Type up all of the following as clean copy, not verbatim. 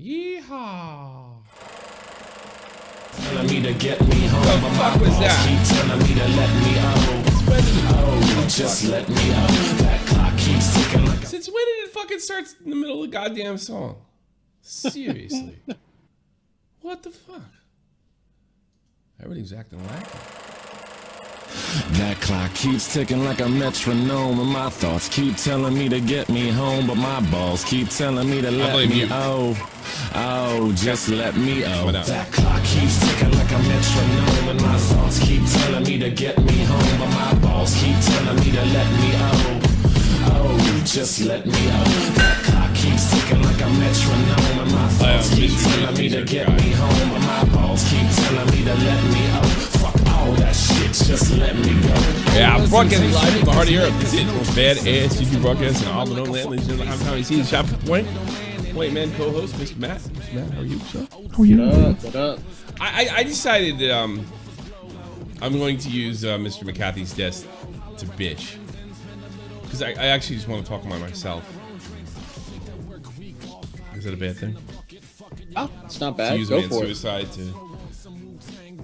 Yeehaw. Telling me to get me home. What the fuck was that? Keep telling me to let me just let me That clock keeps ticking like. Since when did it fucking start in the middle of the goddamn song? Seriously. What the fuck? Everything's acting wacky. That clock keeps ticking like a metronome, and my thoughts keep telling me to get me home, but my balls keep telling me to let me just let me That clock keeps ticking like a metronome, and my thoughts keep telling me to get me home, but my balls keep telling me to let me just let me That clock keeps ticking like a metronome, and my thoughts keep telling me to get me home, but my balls keep telling me to let me Fuck all that shit, just let me go. Yeah, I'm broadcasting live from the heart of Europe. This is bad ass YouTube broadcasting in Alabama, ladies and gentlemen. I'm Tommy C, the shop point man co-host, Mr. Matt. Mr. Matt, how are you, sir? How are you? What up? I decided that I'm going to use Mr. Mcafee's desk to bitch. Because I actually just want to talk about myself. Is that a bad thing? Oh, it's not bad. To use Go for suicide to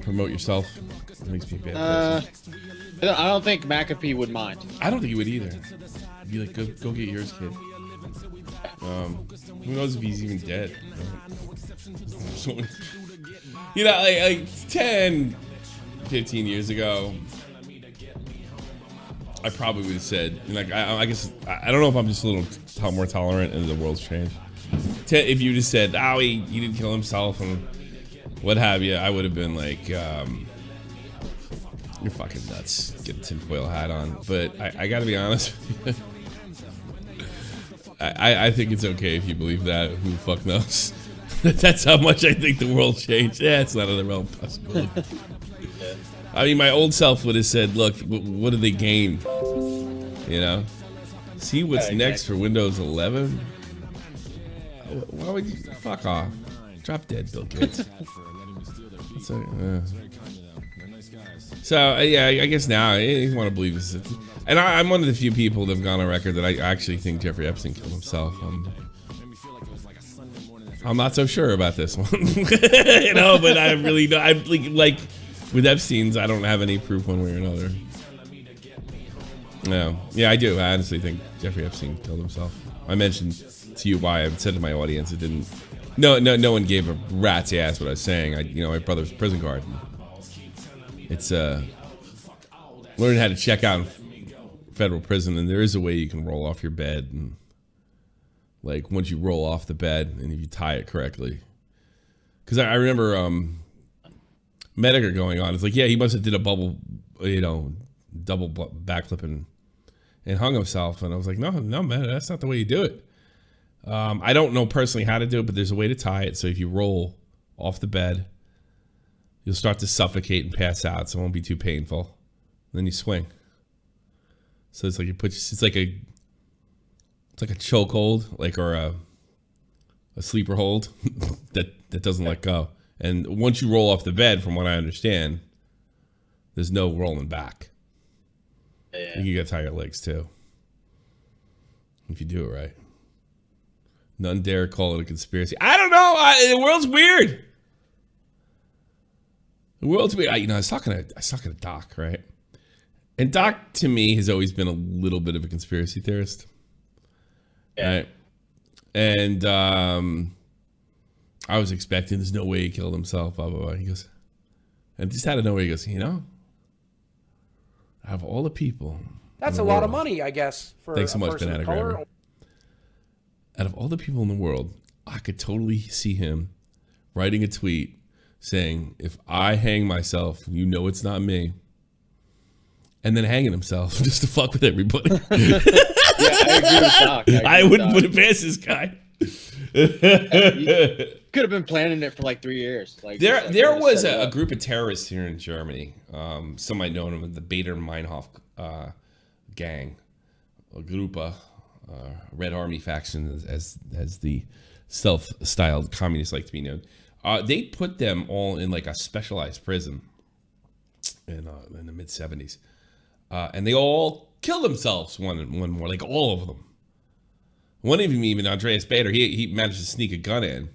promote yourself. It makes me a bad person. I don't think Mcafee would mind. I don't think he would either. He'd be like, go get yours, kid. Who knows if he's even dead? You know, like 10, 15 years ago, I probably would have said, like, I guess, I don't know if I'm just a little more tolerant and the world's changed. If you just said, oh, he didn't kill himself and what have you, I would have been like, you're fucking nuts. Get a tinfoil hat on. But I gotta be honest with you. I think it's okay if you believe that. Who the fuck knows? That's how much I think the world changed. Yeah, it's not in the realm of possibility. I mean, my old self would have said, look, what do they gain? You know? See what's next for Windows 11? Why would you? Fuck off. Drop dead, Bill Gates. So, yeah, I guess now, you want to believe this. And I'm one of the few people that have gone on record that I actually think Jeffrey Epstein killed himself. I'm not so sure about this one. You know, but I really don't. I'm like with Epstein's, I don't have any proof one way or another. No. Yeah, I do. I honestly think Jeffrey Epstein killed himself. I mentioned to you why I said to my audience it didn't. No one gave a rat's ass what I was saying. My brother's prison guard. It's learning how to check out in federal prison, and there is a way you can roll off your bed, and like once you roll off the bed and if you tie it correctly. Because I remember Medicare going on. It's like, yeah, he must have did a double backflip and hung himself, and I was like, no, man, that's not the way you do it. I don't know personally how to do it, but there's a way to tie it. So if you roll off the bed, you'll start to suffocate and pass out, so it won't be too painful. Then you swing. So it's like it's like a chokehold, or a sleeper hold that doesn't let go. And once you roll off the bed, from what I understand, there's no rolling back. Yeah. You gotta tie your legs too, if you do it right. None dare call it a conspiracy. I don't know. The world's weird. The world's weird. I was talking to Doc, right? And Doc, to me, has always been a little bit of a conspiracy theorist. Yeah. Right? And I was expecting there's no way he killed himself, blah, blah, blah. He goes, and just out of nowhere, he goes, out of all the people. That's a lot of money, I guess, for Thanks so a much, person Banana of color. Grabber. Out of all the people in the world, I could totally see him writing a tweet saying, if I hang myself, you know it's not me. And then hanging himself just to fuck with everybody. Yeah, I agree with Doc. I wouldn't put it past this guy. Could have been planning it for like 3 years. There was a group of terrorists here in Germany. Some might know them as the Bader-Meinhof gang, a group of Red Army faction, as the self-styled communists like to be known. They put them all in like a specialized prison in the mid-70s. And they all killed themselves one more, like all of them. One of them, even Andreas Bader, he managed to sneak a gun in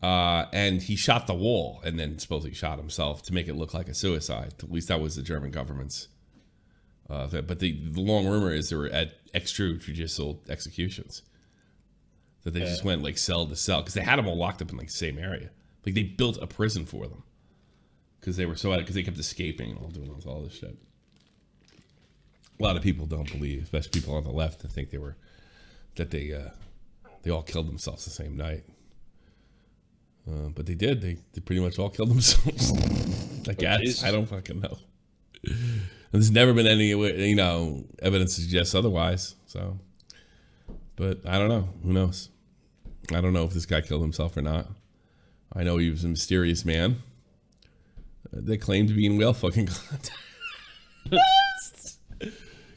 And he shot the wall and then supposedly shot himself to make it look like a suicide. At least that was the German government's. But the long rumor is they were at extrajudicial executions. That they just went like cell to cell because they had them all locked up in like the same area. Like they built a prison for them because they were because they kept escaping and all doing all this shit. A lot of people don't believe, especially people on the left, that think they all killed themselves the same night. But they did. They pretty much all killed themselves. I guess. I don't fucking know. There's never been any, evidence to suggest otherwise. So, but I don't know. Who knows? I don't know if this guy killed himself or not. I know he was a mysterious man. They claim to be in whale fucking contact.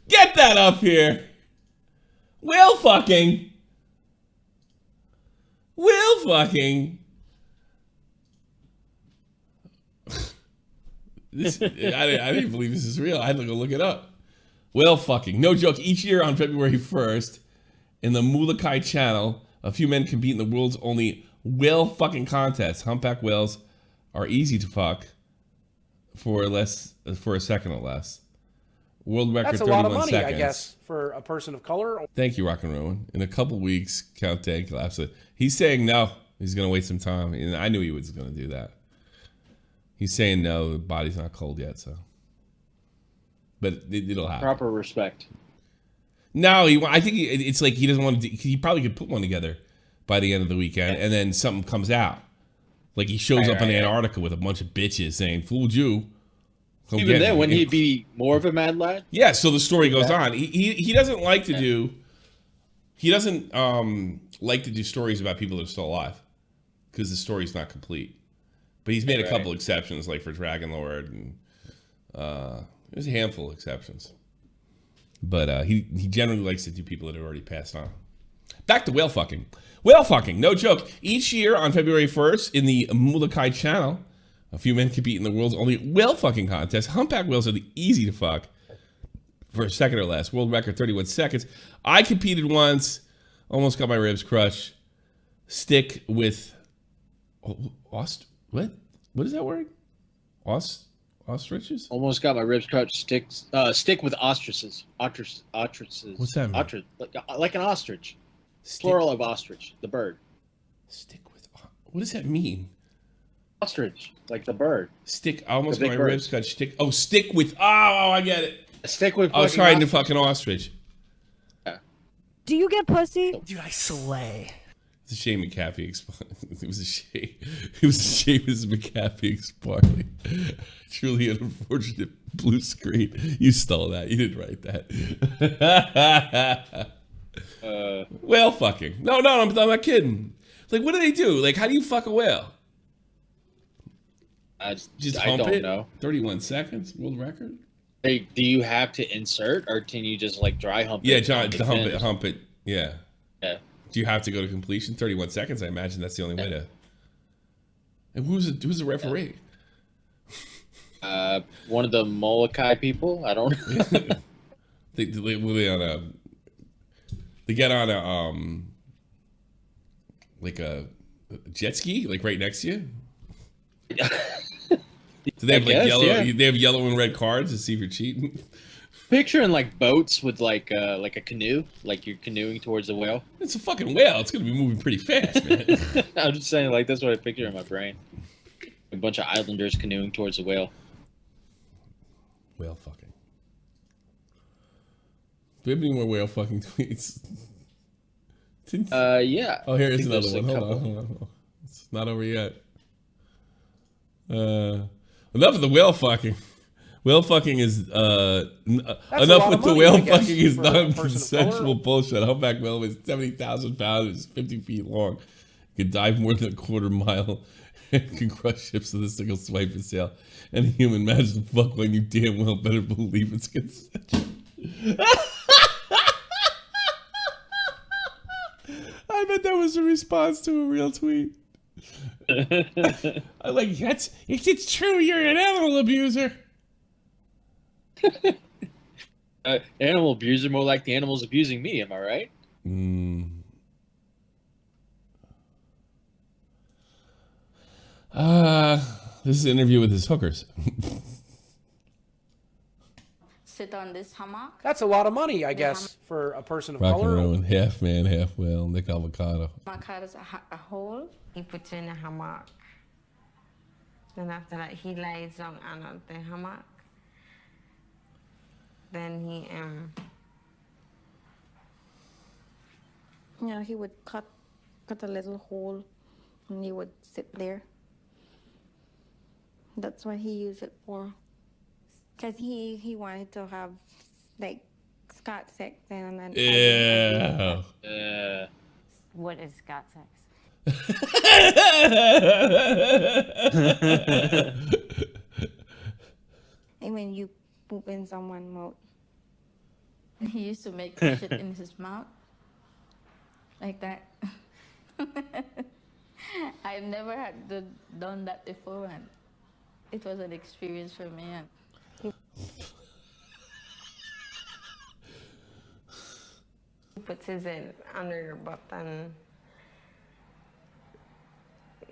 Get that up here. Whale fucking. Whale fucking. I didn't believe this is real. I had to go look it up. Whale fucking. No joke. Each year on February 1st, in the Molokai Channel, a few men compete in the world's only whale fucking contest. Humpback whales are easy to fuck for a second or less. World record, that's a 31 lot of money, seconds. I guess, for a person of color. Thank you, Rock and Rowan. In a couple weeks, countdown collapses. He's saying no. He's going to wait some time. And I knew he was going to do that. He's saying no, the body's not cold yet, so. But it'll happen. Proper respect. No, I think it's like he doesn't want to. He probably could put one together by the end of the weekend, and then something comes out. Like he shows up in Antarctica with a bunch of bitches saying, "Fooled you." Even then, wouldn't he be more of a mad lad? Yeah. So the story goes on. He doesn't like to do. He doesn't like to do stories about people that are still alive because the story's not complete. But he's made a couple exceptions, like for Dragon Lord, and there's a handful of exceptions. But he generally likes to do people that have already passed on. Back to whale fucking. Whale fucking, no joke. Each year on February 1st in the Molokai Channel, a few men compete in the world's only whale fucking contest. Humpback whales are easy to fuck for a second or less. World record, 31 seconds. I competed once, almost got my ribs crushed. Stick with... What? What is that word? Ostriches? Almost got my ribs crushed. Stick with ostriches. Ostriches. What's that mean? Like an ostrich. Plural of ostrich, the bird. Stick with... What does that mean? Ostrich, like the bird. Stick... I almost got my ribs cut. Stick... Oh, stick with... Oh, I get it. Stick with... I was trying to fucking ostrich. Yeah. Do you get pussy? Dude, I slay. It's a shame Mcafee expired. It was a shame. It was a shame as Mcafee expired. Truly an unfortunate blue screen. You stole that. You didn't write that. Whale fucking. No, I'm not kidding. Like, what do they do? Like, how do you fuck a whale? Just hump don't it? know. 31 seconds, world record? Hey, do you have to insert, or can you just like dry hump it? Yeah, John, hump it. Yeah. Yeah. Do you have to go to completion? 31 seconds. I imagine that's the only way to. And who's the referee? One of the Molokai people. I don't know. They get on a like a jet ski, like right next to you. So they have yellow. Yeah. They have yellow and red cards to see if you're cheating. Picturing like boats with like a canoe, like you're canoeing towards a whale. It's a fucking whale. It's gonna be moving pretty fast, man. I'm just saying, like that's what I picture in my brain. A bunch of islanders canoeing towards a whale. Whale fucking. Do we have any more whale fucking tweets? Yeah. Oh, here is another one. Hold on. It's not over yet. Enough of the whale fucking. Whale fucking is enough with the whale fucking is non-consensual bullshit. Humpback whale is 70,000 pounds, is 50 feet long, can dive more than a quarter mile, and can crush ships with a single swipe and sail. Any human manages to fuck one, you damn well better believe it's consensual. I bet that was a response to a real tweet. I like that's if it's true, you're an animal abuser. Animal abuser, more like the animals abusing me. Am I right? This is an interview with his hookers. Sit on this hammock. That's a lot of money, I guess, for a person of Rock and color. roll, half man, half whale, Nick Avocado. Hammock has a hole. He puts you in a hammock. Then after that, he lies down on the hammock. Then he would cut a little hole, and he would sit there. That's what he used it for. Cause he wanted to have like Scott sex and then. Yeah. what is Scott sex? And when you poop in someone's mouth. He used to make shit in his mouth. Like that. I've never done that before, and it was an experience for me. And He puts his head under your butt and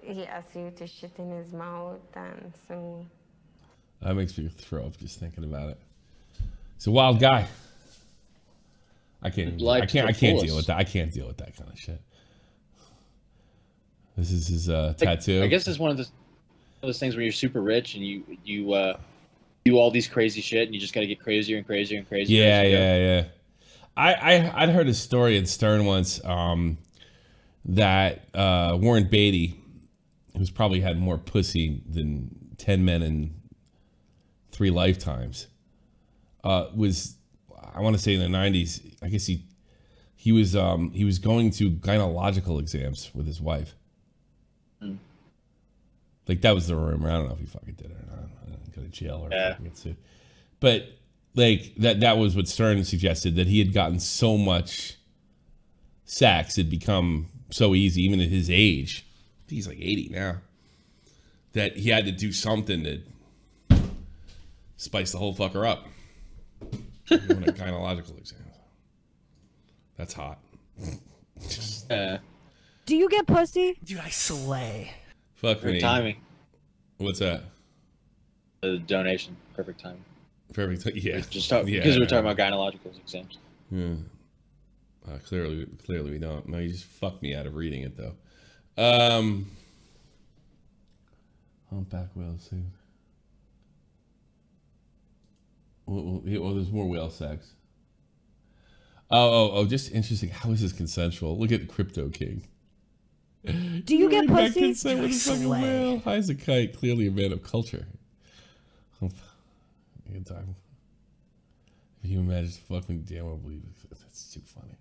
he asks you to shit in his mouth, and so. That makes me throw up just thinking about it. He's a wild guy. I can't deal with that. I can't deal with that kind of shit. This is his tattoo. I guess it's one of those things where you're super rich and you do all these crazy shit and you just got to get crazier and crazier and crazier. Yeah. I'd heard a story in Stern once that Warren Beatty, who's probably had more pussy than 10 men in 3 lifetimes, was, I want to say in the 90s, I guess he was going to gynecological exams with his wife. Like, that was the rumor. I don't know if he fucking did it or not. I didn't go to jail or fucking get sued. But like that was what Stern suggested, that he had gotten so much sex, it'd become so easy, even at his age. I think he's like 80 now. That he had to do something to spice the whole fucker up. Doing a gynecological exam. That's hot. Do you get pussy? Dude, I slay. Fuck me. Perfect timing. What's that? The donation. Perfect timing. Perfect. Yeah. Because we were talking about gynecological exams. Yeah. Clearly we don't. No, you just fucked me out of reading it though. Humpback whale suit. Well, there's more whale sex. Oh, just interesting. How is this consensual? Look at Crypto King. Do you get pussy? Consent with a fucking whale. High as a kite. Clearly a man of culture. Good time. If you imagine fucking damn well believe it. That's too funny.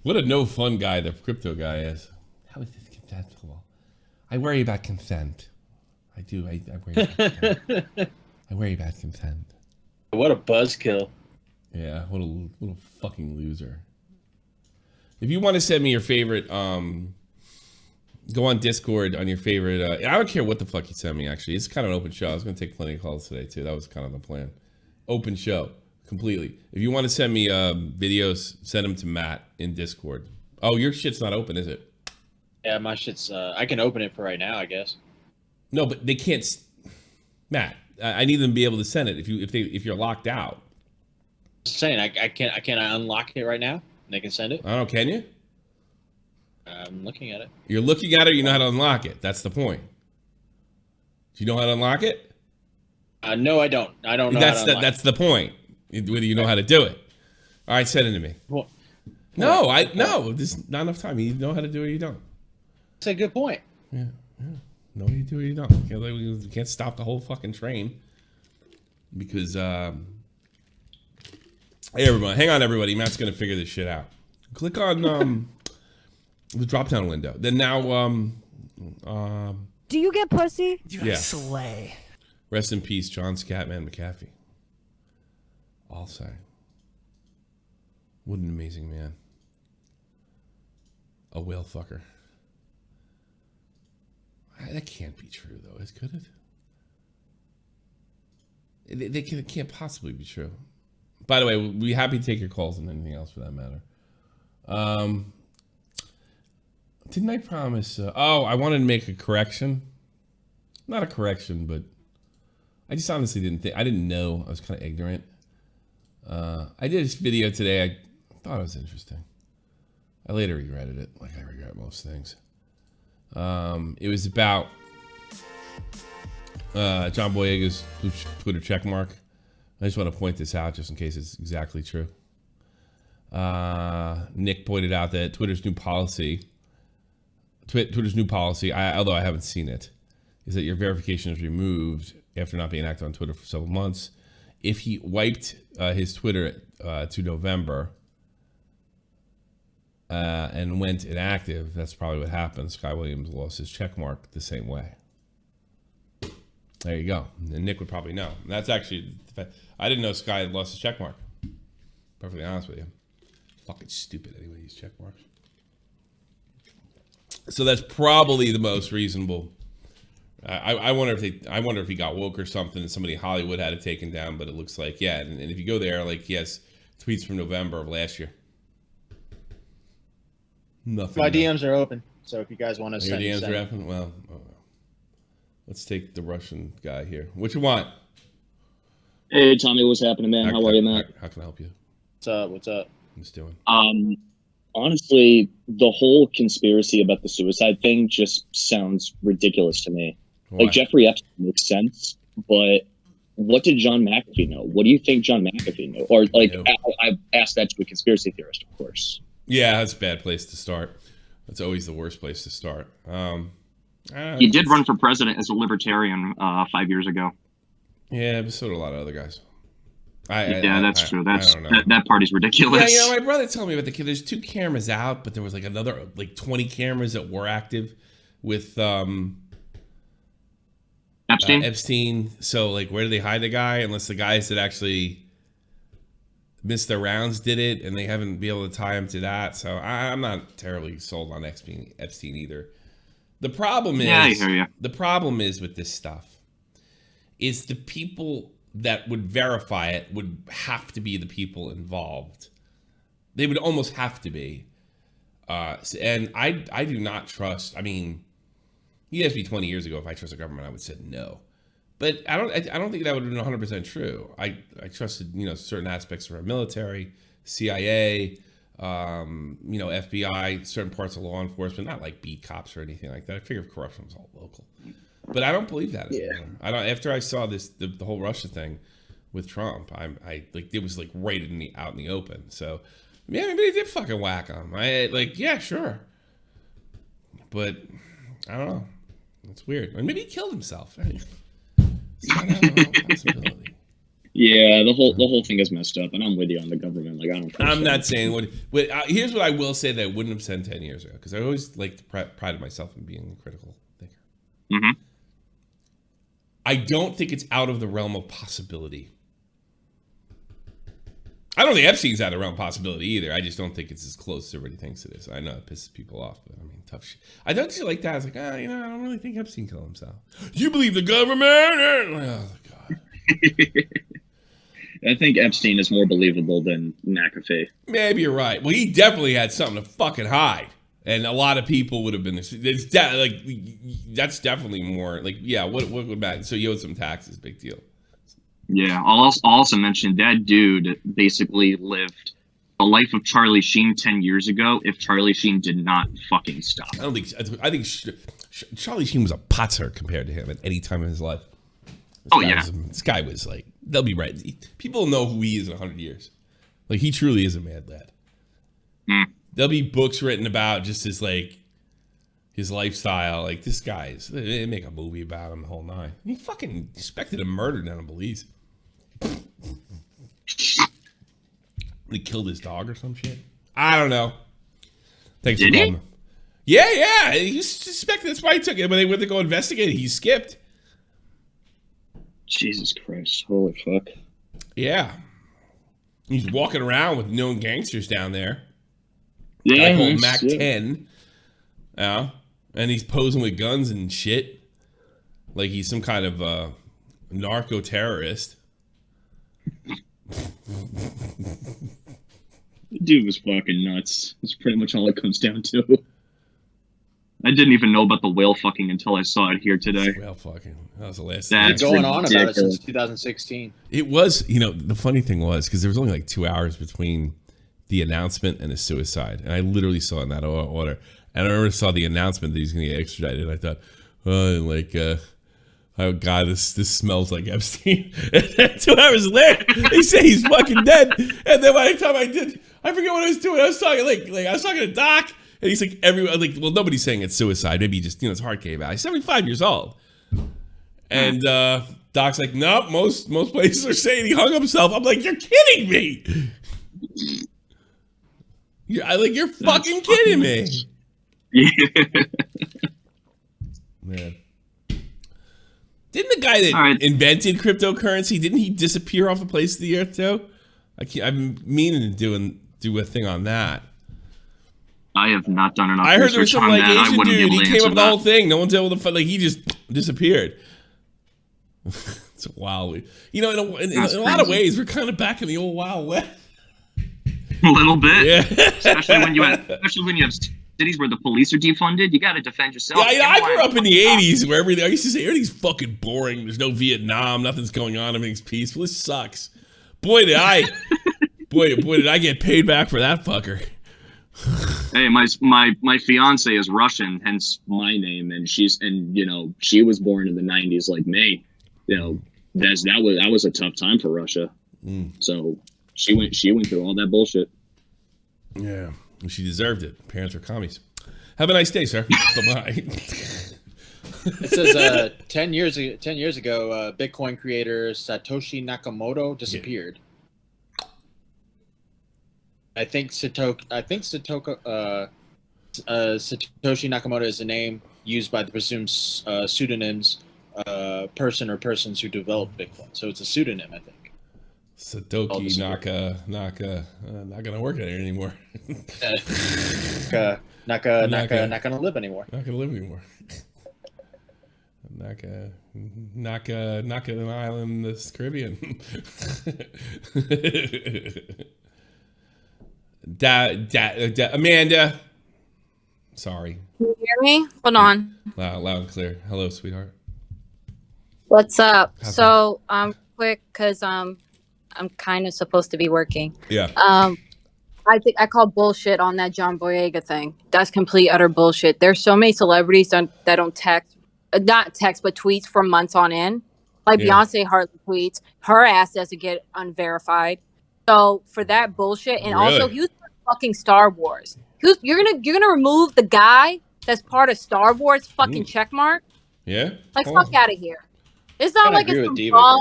What a no fun guy the crypto guy is. How is this consensual? I worry about consent. I do. I worry about consent. I worry about consent. What a buzzkill. Yeah, what a fucking loser. If you want to send me your favorite, go on Discord on your favorite. I don't care what the fuck you send me, actually. It's kind of an open show. I was going to take plenty of calls today, too. That was kind of the plan. Open show, completely. If you want to send me videos, send them to Matt in Discord. Oh, your shit's not open, is it? Yeah, my shit's. I can open it for right now, I guess. No, but they can't. Matt, I need them to be able to send it if you're locked out. Just saying, I can't unlock it right now? And they can send it? I don't know, can you? I'm looking at it. You're looking at it, or you know how to unlock it. That's the point. Do you know how to unlock it? No, I don't. I don't know That's the point. Whether you know how to do it. All right, send it to me. Well, No, there's not enough time. You know how to do it or you don't. that's a good point. Yeah. No, you do or you don't. You can't stop the whole fucking train. Because, hey, everyone. Hang on, everybody. Matt's going to figure this shit out. Click on the drop-down window. Then now, Do you get pussy? Dude, Yeah. I slay. rest in peace, John Scatman Mcafee. I'll say. What an amazing man. A whale fucker. That can't be true, though. Could it? It can't possibly be true. By the way, we'll be happy to take your calls and anything else for that matter. Didn't I promise? I wanted to make a correction. Not a correction, but I just honestly didn't think. I didn't know. I was kind of ignorant. I did this video today. I thought it was interesting. I later regretted it, like I regret most things. It was about John Boyega's Twitter checkmark. I just want to point this out just in case it's exactly true. Nick pointed out that Twitter's new policy, although I haven't seen it, is that your verification is removed after not being active on Twitter for several months. If he wiped his Twitter to November and went inactive, that's probably what happened. Sky Williams lost his checkmark the same way. There you go. And Nick would probably know. And that's actually, I didn't know Sky had lost his checkmark. Perfectly honest with you. Fucking stupid anyway, these checkmarks. So that's probably the most reasonable. I wonder if he got woke or something and somebody in Hollywood had it taken down, but it looks like, yeah. And if you go there, like, he has tweets from November of last year. Nothing. My DMs are open, so if you guys want to Your send DMs are open? Well, let's take the Russian guy here. What you want? Hey, Tommy, what's happening, man? How are you, man? How can I help you? What's up? What's up? What's doing? Honestly, the whole conspiracy about the suicide thing just sounds ridiculous to me. Why? Like, Jeffrey Epstein makes sense, but what did John McAfee know? What do you think John McAfee knew? Or, like, I asked that to a conspiracy theorist, of course. Yeah, that's a bad place to start. That's always the worst place to start. He did run for president as a libertarian 5 years ago. Yeah, but so did a lot of other guys. That's true. That party's ridiculous. Yeah, my brother told me about the kid. There's 2 cameras out, but there was like another 20 cameras that were active with Epstein. So like, where do they hide the guy? Unless the guys that actually missed their rounds did it, and they haven't been able to tie him to that. So I'm not terribly sold on Epstein either. The problem is, I hear you. The problem is with this stuff is the people that would verify it would have to be the people involved. They would almost have to be. And I do not trust. I mean, you asked me 20 years ago if I trust the government, I would have said no. But I don't think that would have been 100% true. I trusted, certain aspects of our military, CIA, FBI, certain parts of law enforcement, not like beat cops or anything like that. I figured corruption was all local. But I don't believe that anymore. I don't. After I saw the whole Russia thing with Trump, I like, it was like right out in the open. So yeah, maybe they did fucking whack him. Yeah, sure. But I don't know. It's weird. Or maybe he killed himself. Possibility. Yeah, the whole thing is messed up, and I'm with you on the government. Like, I don't. I'm not saying here's what I will say that I wouldn't have said 10 years ago, because I always like to pride myself in being a critical thinker. Mm-hmm. I don't think it's out of the realm of possibility. I don't think Epstein's out of the realm of possibility either. I just don't think it's as close as everybody thinks it is. I know it pisses people off, but I mean, tough shit. I don't see like that. I was like, I don't really think Epstein killed himself. You believe the government? Oh, God. I think Epstein is more believable than McAfee. Maybe you're right. Well, he definitely had something to fucking hide. And a lot of people would have been, that's definitely more, like, yeah, what would matter? So you owed some taxes, big deal. Yeah, I'll also mention that dude basically lived the life of Charlie Sheen 10 years ago if Charlie Sheen did not fucking stop. I think Charlie Sheen was a potser compared to him at any time in his life. This guy was like, they'll be right. People know who he is in 100 years. Like, he truly is a mad lad. There'll be books written about just his lifestyle. Like, this guy's, they make a movie about him the whole nine. He fucking expected a murder down in Belize. He killed his dog or some shit. I don't know. Thanks for calling. Yeah. He suspected, that's why he took it. When they went to go investigate it, he skipped. Jesus Christ. Holy fuck. Yeah. He's walking around with known gangsters down there. Yeah. Guy called Mac 10. Yeah. And he's posing with guns and shit. Like he's some kind of narco-terrorist. Dude was fucking nuts. That's pretty much all it comes down to. I didn't even know about the whale fucking until I saw it here today. Whale fucking. That was the last That's Been going on about it ridiculous. since 2016. It was, the funny thing was, because there was only like 2 hours between the announcement and the suicide. And I literally saw it in that order. And I remember saw the announcement that he's going to get extradited. And I thought, oh God, this smells like Epstein. And then 2 hours later, they say he's fucking dead. And then by the time I forget what I was doing. I was talking I was talking to Doc. And he's like, everyone, nobody's saying it's suicide. Maybe just, his heart gave out. He's 75 years old. And Doc's like, nope, most places are saying he hung himself. I'm like, you're kidding me. You're fucking kidding me. Yeah. Man. Didn't the guy that invented cryptocurrency, didn't he disappear off the face of the earth too? I'm meaning to do a thing on that. I have not done enough I heard there was research some on that. I Asian wouldn't be dude. able He to came answer up with the whole that. thing. No one's able to he just disappeared. It's wild. In a lot of ways, we're kind of back in the old Wild West. A little bit. Yeah. especially when you have cities where the police are defunded. You got to defend yourself. Yeah, I grew up in the 80s where I used to say everything's fucking boring. There's no Vietnam. Nothing's going on. Everything's peaceful. This sucks. Boy, did I get paid back for that fucker. Hey, my fiance is Russian, hence my name, and she was born in the 90s like me. That was a tough time for Russia. So she went through all that bullshit. Yeah, she deserved it. Parents were commies. Have a nice day, sir. Bye-bye. It says 10 years ago, Bitcoin creator Satoshi Nakamoto disappeared. I think Satoshi Nakamoto is the name used by the presumed pseudonyms person or persons who developed Bitcoin. So it's a pseudonym, I think. Satoshi Naka, not gonna work at it anymore. Not gonna live anymore. Not gonna live anymore. Naka an island in the Caribbean. Amanda. Sorry. Can you hear me? Hold on. Loud and clear. Hello, sweetheart. What's up? So, quick, because I'm kind of supposed to be working. Yeah. I think I call bullshit on that John Boyega thing. That's complete utter bullshit. There's so many celebrities that don't text, not text, but tweets for months on end. Like Beyonce hardly tweets. Her ass doesn't get unverified. So for that bullshit, and also he was fucking Star Wars. You're gonna remove the guy that's part of Star Wars fucking checkmark? Yeah. Like fuck out of here. It's not like it's some bum.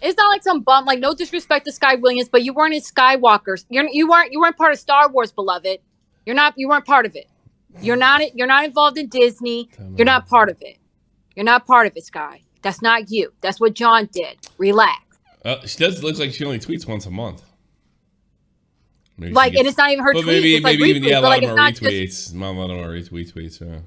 It's not like some bum. Like no disrespect to Sky Williams, but you weren't in Skywalkers. You weren't part of Star Wars, beloved. You weren't part of it. You're not involved in Disney. You're not part of it. You're not part of it, Sky. That's not you. That's what John did. Relax. She does look like she only tweets once a month. Maybe and it's not even her tweets. Maybe it's like even retweets, a lot of it's them are not retweets. just- A lot of them are retweets. Yeah.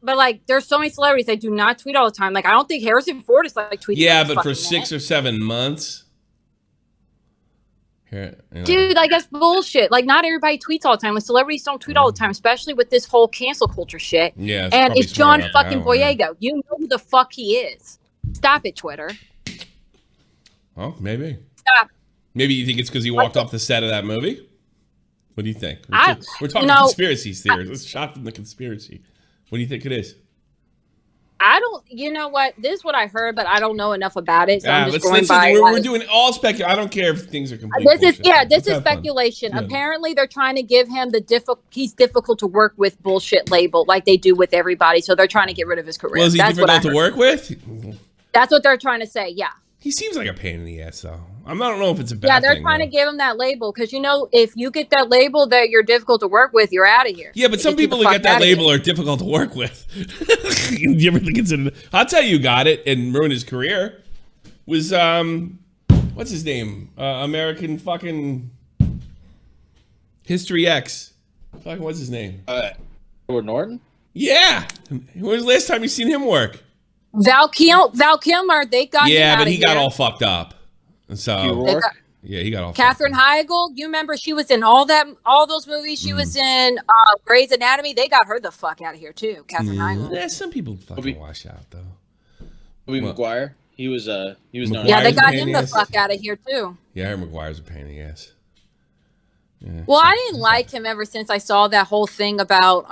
But like, there's so many celebrities that do not tweet all the time. Like, I don't think Harrison Ford is like tweeting. Yeah, every but for fucking 6 minute. or 7 months. Here, Dude, like that's bullshit. Like, not everybody tweets all the time. Like, celebrities don't tweet all the time, especially with this whole cancel culture shit. Yeah, and it's John fucking that one, yeah. Boyega. You know who the fuck he is. Stop it, Twitter. Oh, maybe. Stop. Maybe you think it's because he walked off the set of that movie? What do you think? We're talking no, conspiracy theories. Let's shot from the conspiracy. What do you think it is? I don't. You know what? This is what I heard, but I don't know enough about it. So I'm just going let's by. we're doing all speculation. I don't care if things are complete. This Let's is have fun. speculation. Yeah. Apparently, they're trying to give him he's difficult to work with bullshit label, like they do with everybody. So they're trying to get rid of his career. Well, is he That's what I difficult to heard. work with? That's what they're trying to say. Yeah. He seems like a pain in the ass, though. I don't know if it's a bad Yeah, they're thing, trying though. to give him that label because if you get that label that you're difficult to work with, you're out of here. Yeah, but some people that get that label are difficult to work with. You ever consider? I'll tell you, who got it and ruined his career was what's his name? American fucking History X. Fucking what's his name? Edward Norton. Yeah. When was the last time you seen him work? Val Kilmer, they got him Yeah, out but of he got here. all fucked up. So Yeah, he got all. Katherine Heigl, you remember she was in all those movies. She was in Grey's Anatomy. They got her the fuck out of here too. Katherine Heigl. Yeah, some people fucking wash out though. Tobey Maguire. He was known. Yeah, they got him the fuck out of here too. Yeah, Harry Maguire's a pain in the ass. Yeah, well, I didn't like him ever since I saw that whole thing about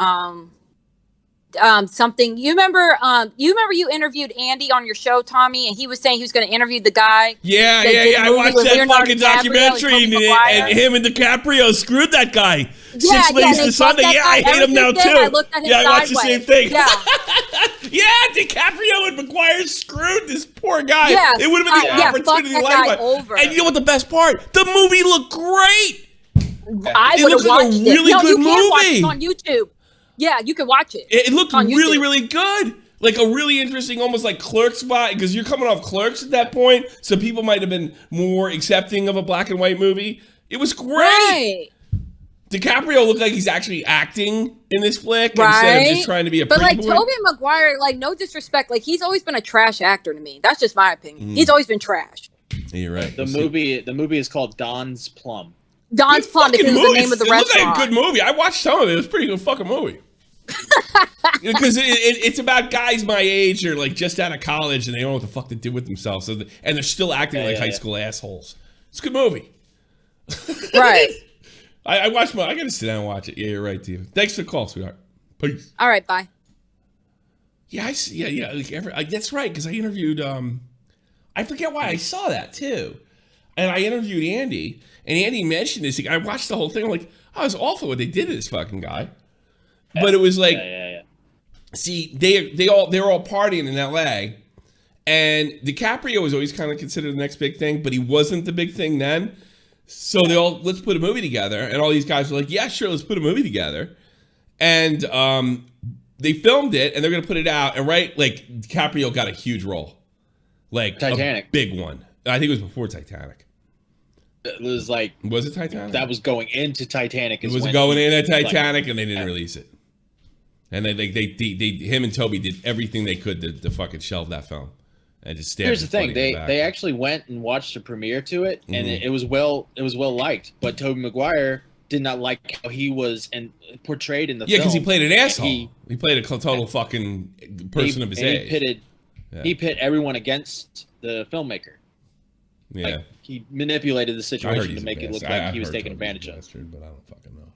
something. You remember you interviewed Andy on your show, Tommy, and he was saying he was going to interview the guy. Yeah. I watched that fucking documentary, and him and DiCaprio screwed that guy. Yeah, 6 Ways to Sunday. Yeah, I hate him now too. I looked at him I watched the same thing. Yeah. Yeah, DiCaprio and Maguire screwed this poor guy. Yeah, it would have been the opportunity fuck that guy over. And you know what the best part? The movie looked great. I would have watched it. Really good you movie. Can watch it on YouTube. Yeah, you can watch it. It looked really, really good. Like a really interesting, almost like Clerks vibe, because you're coming off Clerks at that point, so people might have been more accepting of a black and white movie. It was great. Right. DiCaprio looked like he's actually acting in this flick instead of just trying to be a pretty boy. But like Tobey Maguire, like no disrespect, like he's always been a trash actor to me. That's just my opinion. He's always been trash. Yeah, you're right. The movie is called Don's Plum. Don's Plum because it's the name of the restaurant. It looked like a good movie. I watched some of it. It was a pretty good fucking movie. Because it's about guys my age or like just out of college and they don't know what the fuck to do with themselves, and they're still acting like high school assholes. It's a good movie. Right. I watched I gotta sit down and watch it. Yeah, you're right, Steve. Thanks for the call, sweetheart. Peace. All right, bye. Yeah, I see. Yeah. That's right. Because I interviewed. I forget why I saw that too, and I interviewed Andy, and Andy mentioned this. I watched the whole thing. I'm like, oh, it was awful what they did to this fucking guy. But it was like, see, they're all partying in LA, and DiCaprio was always kind of considered the next big thing, but he wasn't the big thing then. So let's put a movie together, and all these guys were like, yeah, sure, let's put a movie together, and they filmed it, and they're gonna put it out, and like DiCaprio got a huge role, like Titanic, a big one. I think it was before Titanic. It was like, was it Titanic? That was going into Titanic. It was going into Titanic, and they didn't release it. And they him and Toby did everything they could to fucking shelve that film, and just stabbed. Here's the thing: they actually went and watched a premiere to it, and it was well liked. But Tobey Maguire did not like how he was portrayed in the film. Yeah, because he played an asshole. He played a total fucking person of his age. He pit everyone against the filmmaker. Yeah, like, he manipulated the situation to make it look like he was taking advantage of. But I don't fucking know.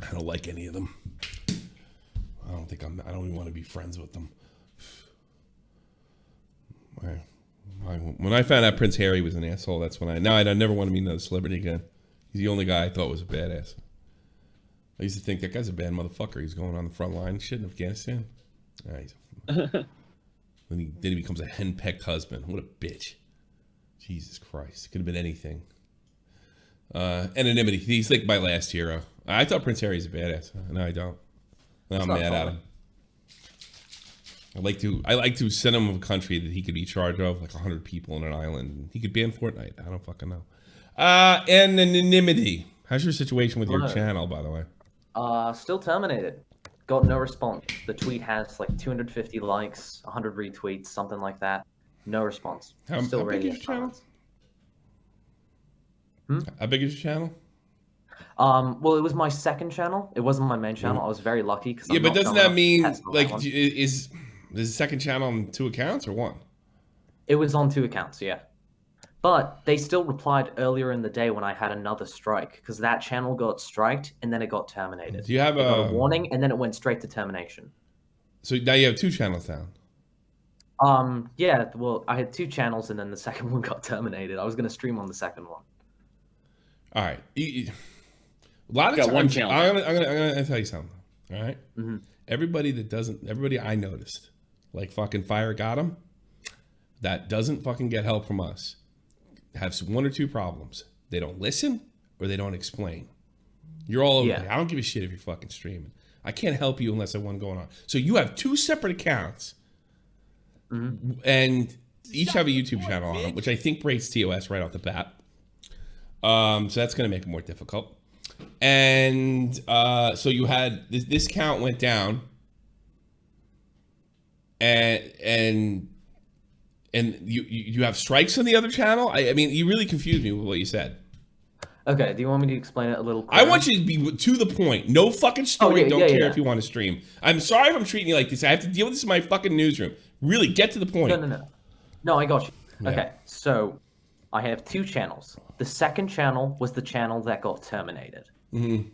I don't like any of them. I don't even want to be friends with them. When I found out Prince Harry was an asshole, that's when I never want to meet another celebrity again. He's the only guy I thought was a badass. I used to think that guy's a bad motherfucker. He's going on the front line shit in Afghanistan. Then he becomes a henpecked husband. What a bitch. Jesus Christ. Could have been anything. Anonymity. He's like my last hero. I thought Prince Harry's a badass. No, I don't. No, I'm mad at him. I like to send him a country that he could be in charge of, like 100 people on an island. He could ban Fortnite. I don't fucking know. Anonymity. How's your situation with your channel, by the way? Still terminated. Got no response. The tweet has like 250 likes, 100 retweets, something like that. No response. How big is your channel? How big is your channel? Well, it was my second channel. It wasn't my main channel. I was very lucky. But doesn't that mean like is the second channel on 2 accounts or 1? It was on 2 accounts, yeah. But they still replied earlier in the day when I had another strike because that channel got striked and then it got terminated. Do you have a warning and then it went straight to termination? So now you have 2 channels down. Yeah. Well, I had 2 channels and then the second one got terminated. I was gonna stream on the second one. All right. A lot of times, I'm gonna tell you something. All right. Mm-hmm. Everybody I noticed, like fucking Fire got him, that doesn't fucking get help from us, have 1 or 2 problems. They don't listen or they don't explain. You're all over there. I don't give a shit if you're fucking streaming. I can't help you unless I want going on. So you have 2 separate accounts, and each have a YouTube channel on them, which I think breaks TOS right off the bat. So that's going to make it more difficult. And so you had this count went down, and And you have strikes on the other channel? I mean, you really confused me with what you said. Okay, do you want me to explain it a little clearer? I want you to be to the point. No fucking story. Don't care if you want to stream. I'm sorry if I'm treating you like this. I have to deal with this in my fucking newsroom. Really, get to the point. No, I got you. Yeah. Okay, so I have 2 channels. The second channel was the channel that got terminated. Mm-hmm.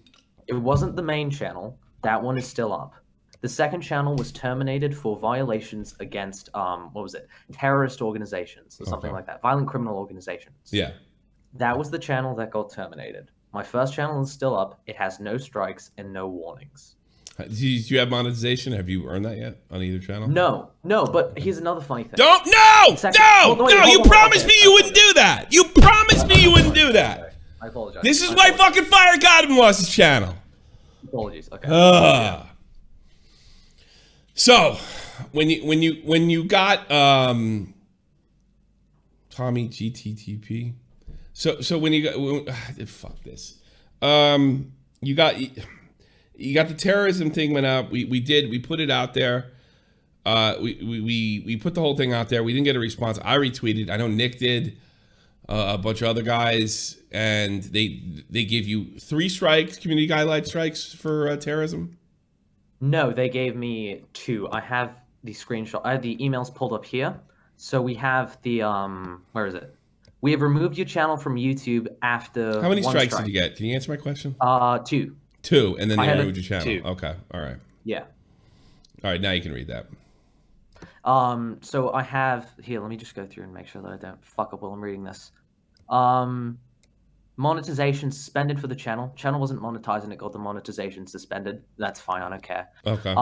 It wasn't the main channel. That one is still up. The second channel was terminated for violations against, what was it? Terrorist organizations or something like that. Violent criminal organizations. Yeah. That was the channel that got terminated. My first channel is still up. It has no strikes and no warnings. Do you have monetization? Have you earned that yet on either channel? No, but here's another funny thing. You promised me you wouldn't do that. You promised me you wouldn't do that. I apologize. This is why fucking Fire Godwin lost his channel. Apologies. Okay. So, when you got Tommy GTTP, so when you got fuck this, you got the terrorism thing went up. We put it out there. We put the whole thing out there. We didn't get a response. I retweeted. I know Nick did. A bunch of other guys, and they gave you 3 strikes, community guideline strikes for terrorism. No, they gave me 2. I have the screenshot. I have the emails pulled up here. So we have the where is it? We have removed your channel from YouTube after. How many strikes did you get? Can you answer my question? 2. 2, and then they removed your channel. 2. Okay, all right. Yeah. All right, now you can read that. So I have here. Let me just go through and make sure that I don't fuck up while I'm reading this. Monetization suspended for the channel. Channel wasn't monetizing. It got the monetization suspended. That's fine. I don't care. Okay.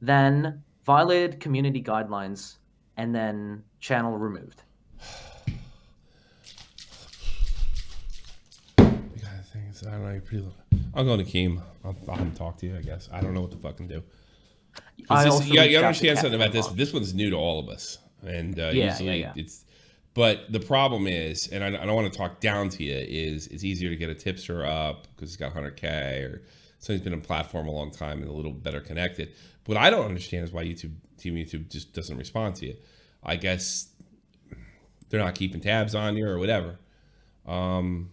Then violated community guidelines, and then channel removed. I don't know. You're pretty low. I'll go to Keem. I'll have him talk to you. I guess I don't know what to fucking do. You understand something about this. This one's new to all of us, and usually it's. But the problem is, and I don't want to talk down to you, is it's easier to get a tipster up because he's got 100K or somebody's been on platform a long time and a little better connected. What I don't understand is why Team YouTube just doesn't respond to you. I guess they're not keeping tabs on you or whatever. I'm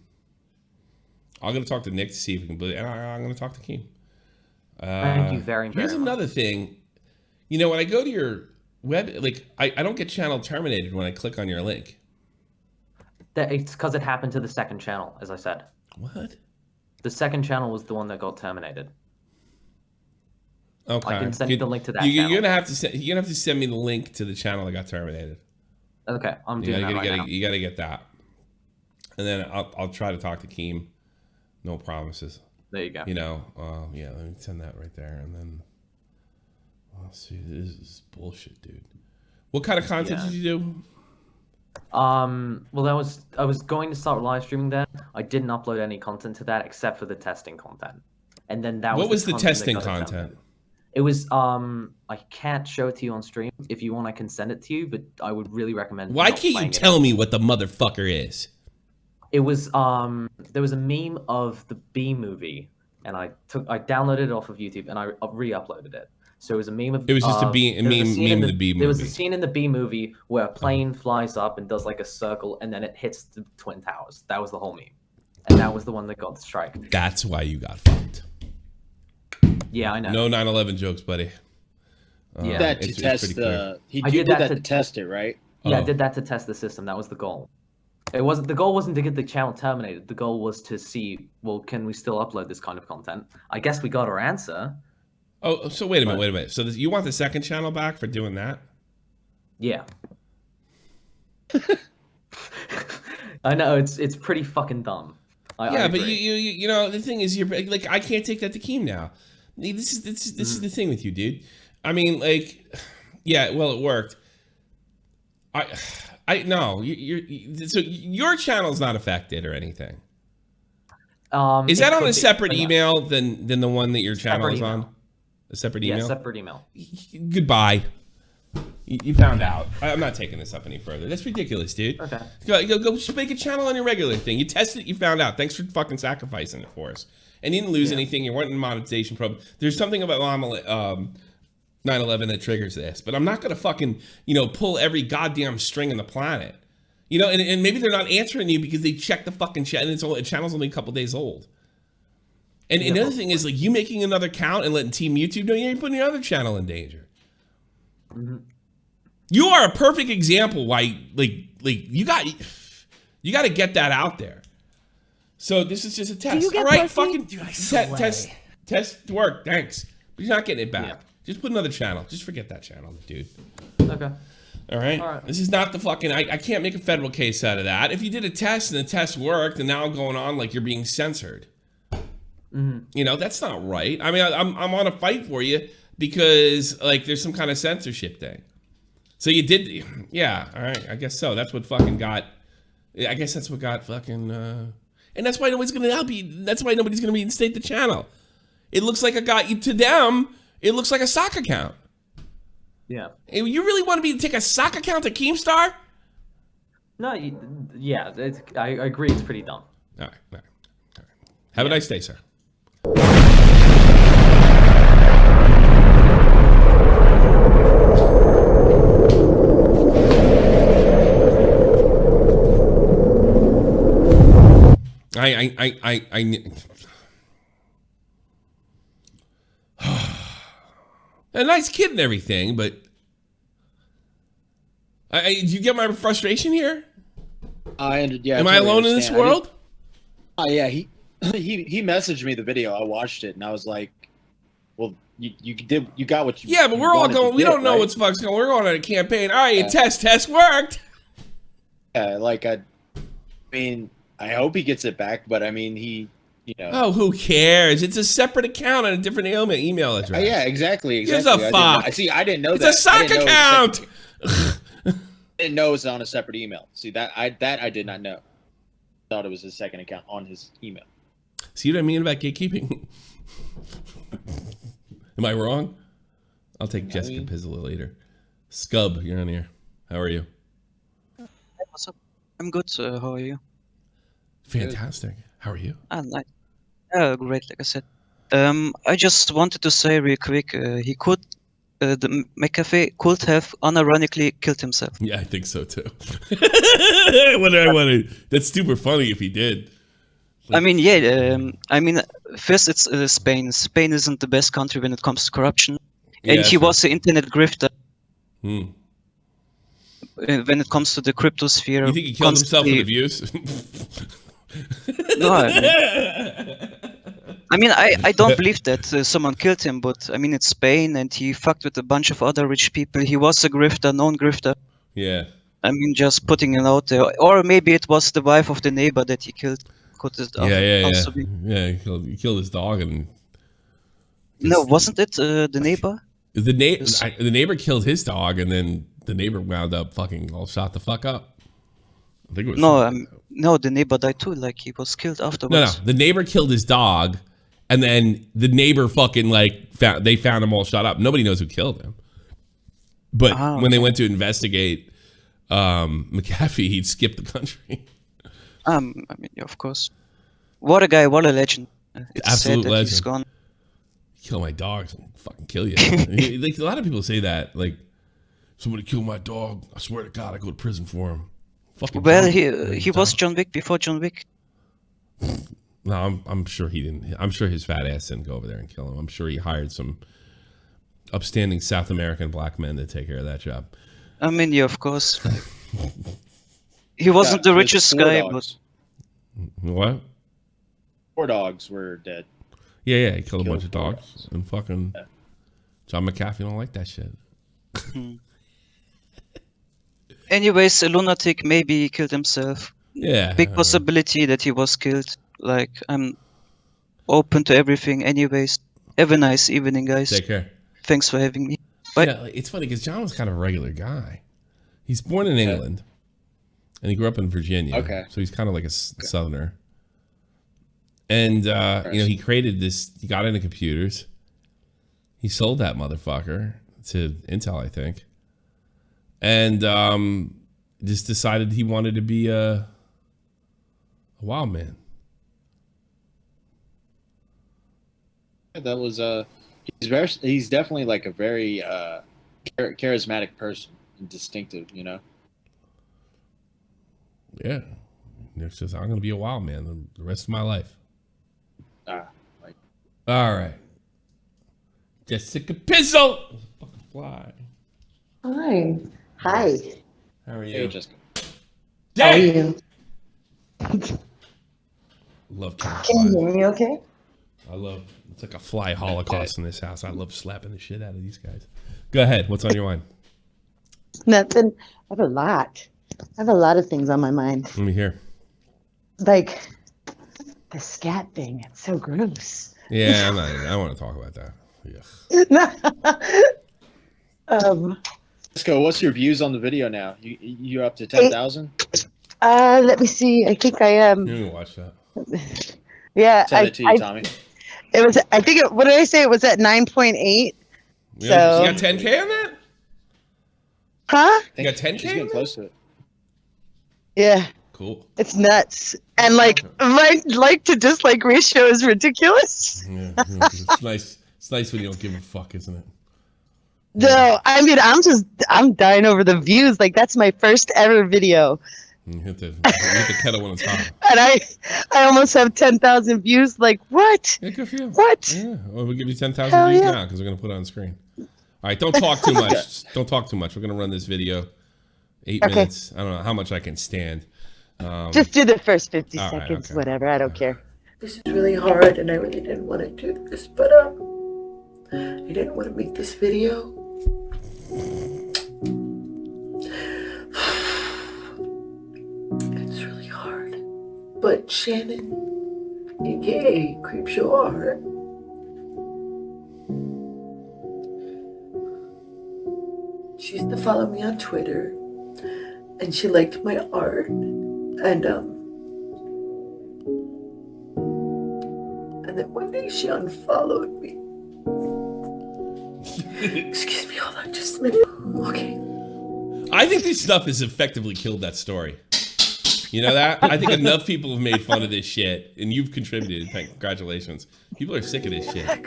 going to talk to Nick to see if we can believe, and I'm going to talk to Keem. Thank you very much. Here's another thing. You know, when I go to your web, like I don't get channel terminated when I click on your link. It's because it happened to the second channel, as I said. What? The second channel was the one that got terminated. Okay. I can send you the link to that channel. You're gonna have to send me the link to the channel that got terminated. Okay, I'm doing that right now. You gotta get that, and then I'll try to talk to Keem. No promises. There you go. You know, yeah. Let me send that right there, and then I'll see. This is bullshit, dude. What kind of content did you do? Well, I was going to start live streaming there. I didn't upload any content to that except for the testing content, and then that was. What was the testing content? It was I can't show it to you on stream. If you want, I can send it to you, but I would really recommend. Why can't you tell me what the motherfucker is? It was there was a meme of the B movie, and I downloaded it off of YouTube and I re-uploaded it. So it was a meme of. It was just a meme of the B movie. There was a scene in the B movie where a plane flies up and does like a circle, and then it hits the Twin Towers. That was the whole meme, and that was the one that got the strike. That's why you got fucked. Yeah, I know. No 9/11 jokes, buddy. Yeah, that to test the. He did that to test it, right? Yeah, I did that to test the system. That was the goal. It wasn't. The goal wasn't to get the channel terminated. The goal was to see, well, can we still upload this kind of content? I guess we got our answer. Oh, so wait a minute. So you want the second channel back for doing that? Yeah. I know it's pretty fucking dumb. I but you know the thing is, you're like, I can't take that to Keem now. This is the thing with you, dude. I mean, like, yeah, well, it worked. No, so your channel's not affected or anything. Is that on a separate email than the one that your channel is on? A separate email? Yeah, separate email. Goodbye. You found out. I'm not taking this up any further. That's ridiculous, dude. Okay. Go just make a channel on your regular thing. You tested it, you found out. Thanks for fucking sacrificing it for us. And you didn't lose anything. You weren't in monetization problem. There's something about 9/11 that triggers this, but I'm not gonna fucking, pull every goddamn string in the planet. And maybe they're not answering you because they checked the fucking chat and the channel's only a couple days old. And another thing is, like, you making another account and letting Team YouTube know, you're putting your other channel in danger. Mm-hmm. You are a perfect example why, you got to get that out there. So this is just a test. Do you get all right, pussy? fucking test work. Thanks, but you're not getting it back. Yeah. Just put another channel. Just forget that channel, dude. Okay. All right. This is not the fucking. I can't make a federal case out of that. If you did a test and the test worked, and now I'm going on like you're being censored. Mm-hmm. That's not right. I mean, I'm on a fight for you because like there's some kind of censorship thing. So you did, yeah. All right, I guess so. That's what fucking got. I guess that's what got fucking. And that's why nobody's gonna help you. That's why nobody's gonna reinstate the channel. It looks like to them. It looks like a sock account. Yeah. You really want me to take a sock account at Keemstar? No. Yeah. I agree. It's pretty dumb. All right. Have a nice day, sir. A nice kid and everything, but do you get my frustration here? Yeah. Am I alone in this world? Yeah. He messaged me the video. I watched it and I was like, "Well, you got what you." Yeah, but we're all going. We don't know what's fuck's going. We're going on a campaign. All right, test worked. Yeah, I mean, I hope he gets it back, but I mean, Oh, who cares? It's a separate account on a different email address. Yeah, exactly. Here's a fuck. I didn't know it's that. It's a sock account. I didn't know it was on a separate email. See, that I did not know. Thought it was his second account on his email. See what I mean about gatekeeping? Am I wrong? I'll take Jessica Pizzolo later. Scub, you're on here. How are you? Hey, what's up? I'm good. How are you? Fantastic. How are you? Nice. Great, like I said. I just wanted to say real quick, the Mcafee could have unironically killed himself. Yeah, I think so too. That's super funny if he did. I mean, yeah. First it's Spain. Spain isn't the best country when it comes to corruption, and he was the internet grifter. When it comes to the crypto sphere, you think he killed himself with abuse? No, I mean, I don't believe that someone killed him, but I mean, it's Spain, and he fucked with a bunch of other rich people. He was a grifter, known grifter. Yeah. I mean, just putting it out there, or maybe it was the wife of the neighbor that he killed. Yeah. He killed his dog and. No, wasn't it the neighbor? The neighbor killed his dog, and then the neighbor wound up fucking all shot the fuck up. I think it was no, the neighbor died too. Like he was killed afterwards. No, the neighbor killed his dog, and then the neighbor fucking they found him all shot up. Nobody knows who killed him. But when they went to investigate Mcafee, he'd skipped the country. I mean, yeah, of course. What a guy! What a legend! It's absolute sad that legend. He's gone. Kill my dogs and fucking kill you. Like a lot of people say that. Like somebody killed my dog. I swear to God, I go to prison for him. Well, he was John Wick before John Wick. No, I'm sure he didn't. I'm sure his fat ass didn't go over there and kill him. I'm sure he hired some upstanding South American black men to take care of that job. I mean, yeah, of course. He wasn't the richest guy, but what? 4 dogs were dead. Yeah, he killed a bunch of dogs. And fucking John Mcafee don't like that shit. Anyways, a lunatic, maybe he killed himself. Yeah. Big possibility that he was killed. Like, I'm open to everything. Anyways, have a nice evening, guys. Take care. Thanks for having me. Bye. Yeah, it's funny because John was kind of a regular guy. He's born in England, and he grew up in Virginia. Okay. So he's kind of like a southerner. And, he created this, he got into computers. He sold that motherfucker to Intel, I think. And just decided he wanted to be a wild man. That was He's definitely like a very charismatic person and distinctive, you know. Yeah, it's just I'm gonna be a wild man the rest of my life. All right, Jessica Pizzle, fucking fly. Hi. Hi. How are you? Hey, Jessica. How are you? Love Can you hear me okay? It's like a fly holocaust in this house. I love slapping the shit out of these guys. Go ahead. What's on your mind? Nothing. I have a lot. I have a lot of things on my mind. Let me hear. Like the scat thing. It's so gross. Yeah, I don't want to talk about that. Yeah. Jessica, what's your views on the video now? You're up to 10,000? Let me see. I think I am. You didn't watch that. Yeah. Send it to you, Tommy. It was. I think. What did I say? It was at 9.8. Yeah, so you got 10K on that? Huh? You got 10K? She's getting close to it. Yeah. Cool. It's nuts. And like my like to dislike ratio is ridiculous. Yeah, it's nice. It's nice when you don't give a fuck, isn't it? No, I mean I'm dying over the views. Like that's my first ever video. You hit the kettle when it's hot. And I almost have 10,000 views. Like what? Yeah, good for you. What? Yeah. Well, we'll give you 10,000 views now because we're gonna put it on screen. All right, don't talk too much. Don't talk too much. We're gonna run this video 8 minutes. I don't know how much I can stand. Just do the first 50 right, seconds, okay. whatever. I don't care. This is really hard, and I really didn't want to do this, but I didn't want to make this video. It's really hard. But Shannon, aka Creepshow Art, she used to follow me on Twitter, and she liked my art, and then one day she unfollowed me. Excuse me, hold on just a minute. Okay. I think this stuff has effectively killed that story. You know that? I think enough people have made fun of this shit, and you've contributed. Congratulations. People are sick of this shit. Heck.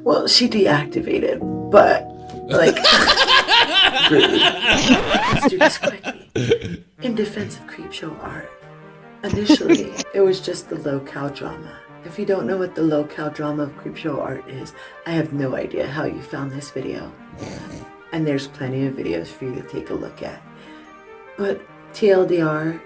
Well, she deactivated, but like, rude. Let's do this quickly. In defense of Creepshow Art, initially it was just the low-cal drama. If you don't know what the low-cal drama of Creepshow Art is, I have no idea how you found this video. And there's plenty of videos for you to take a look at. But TLDR,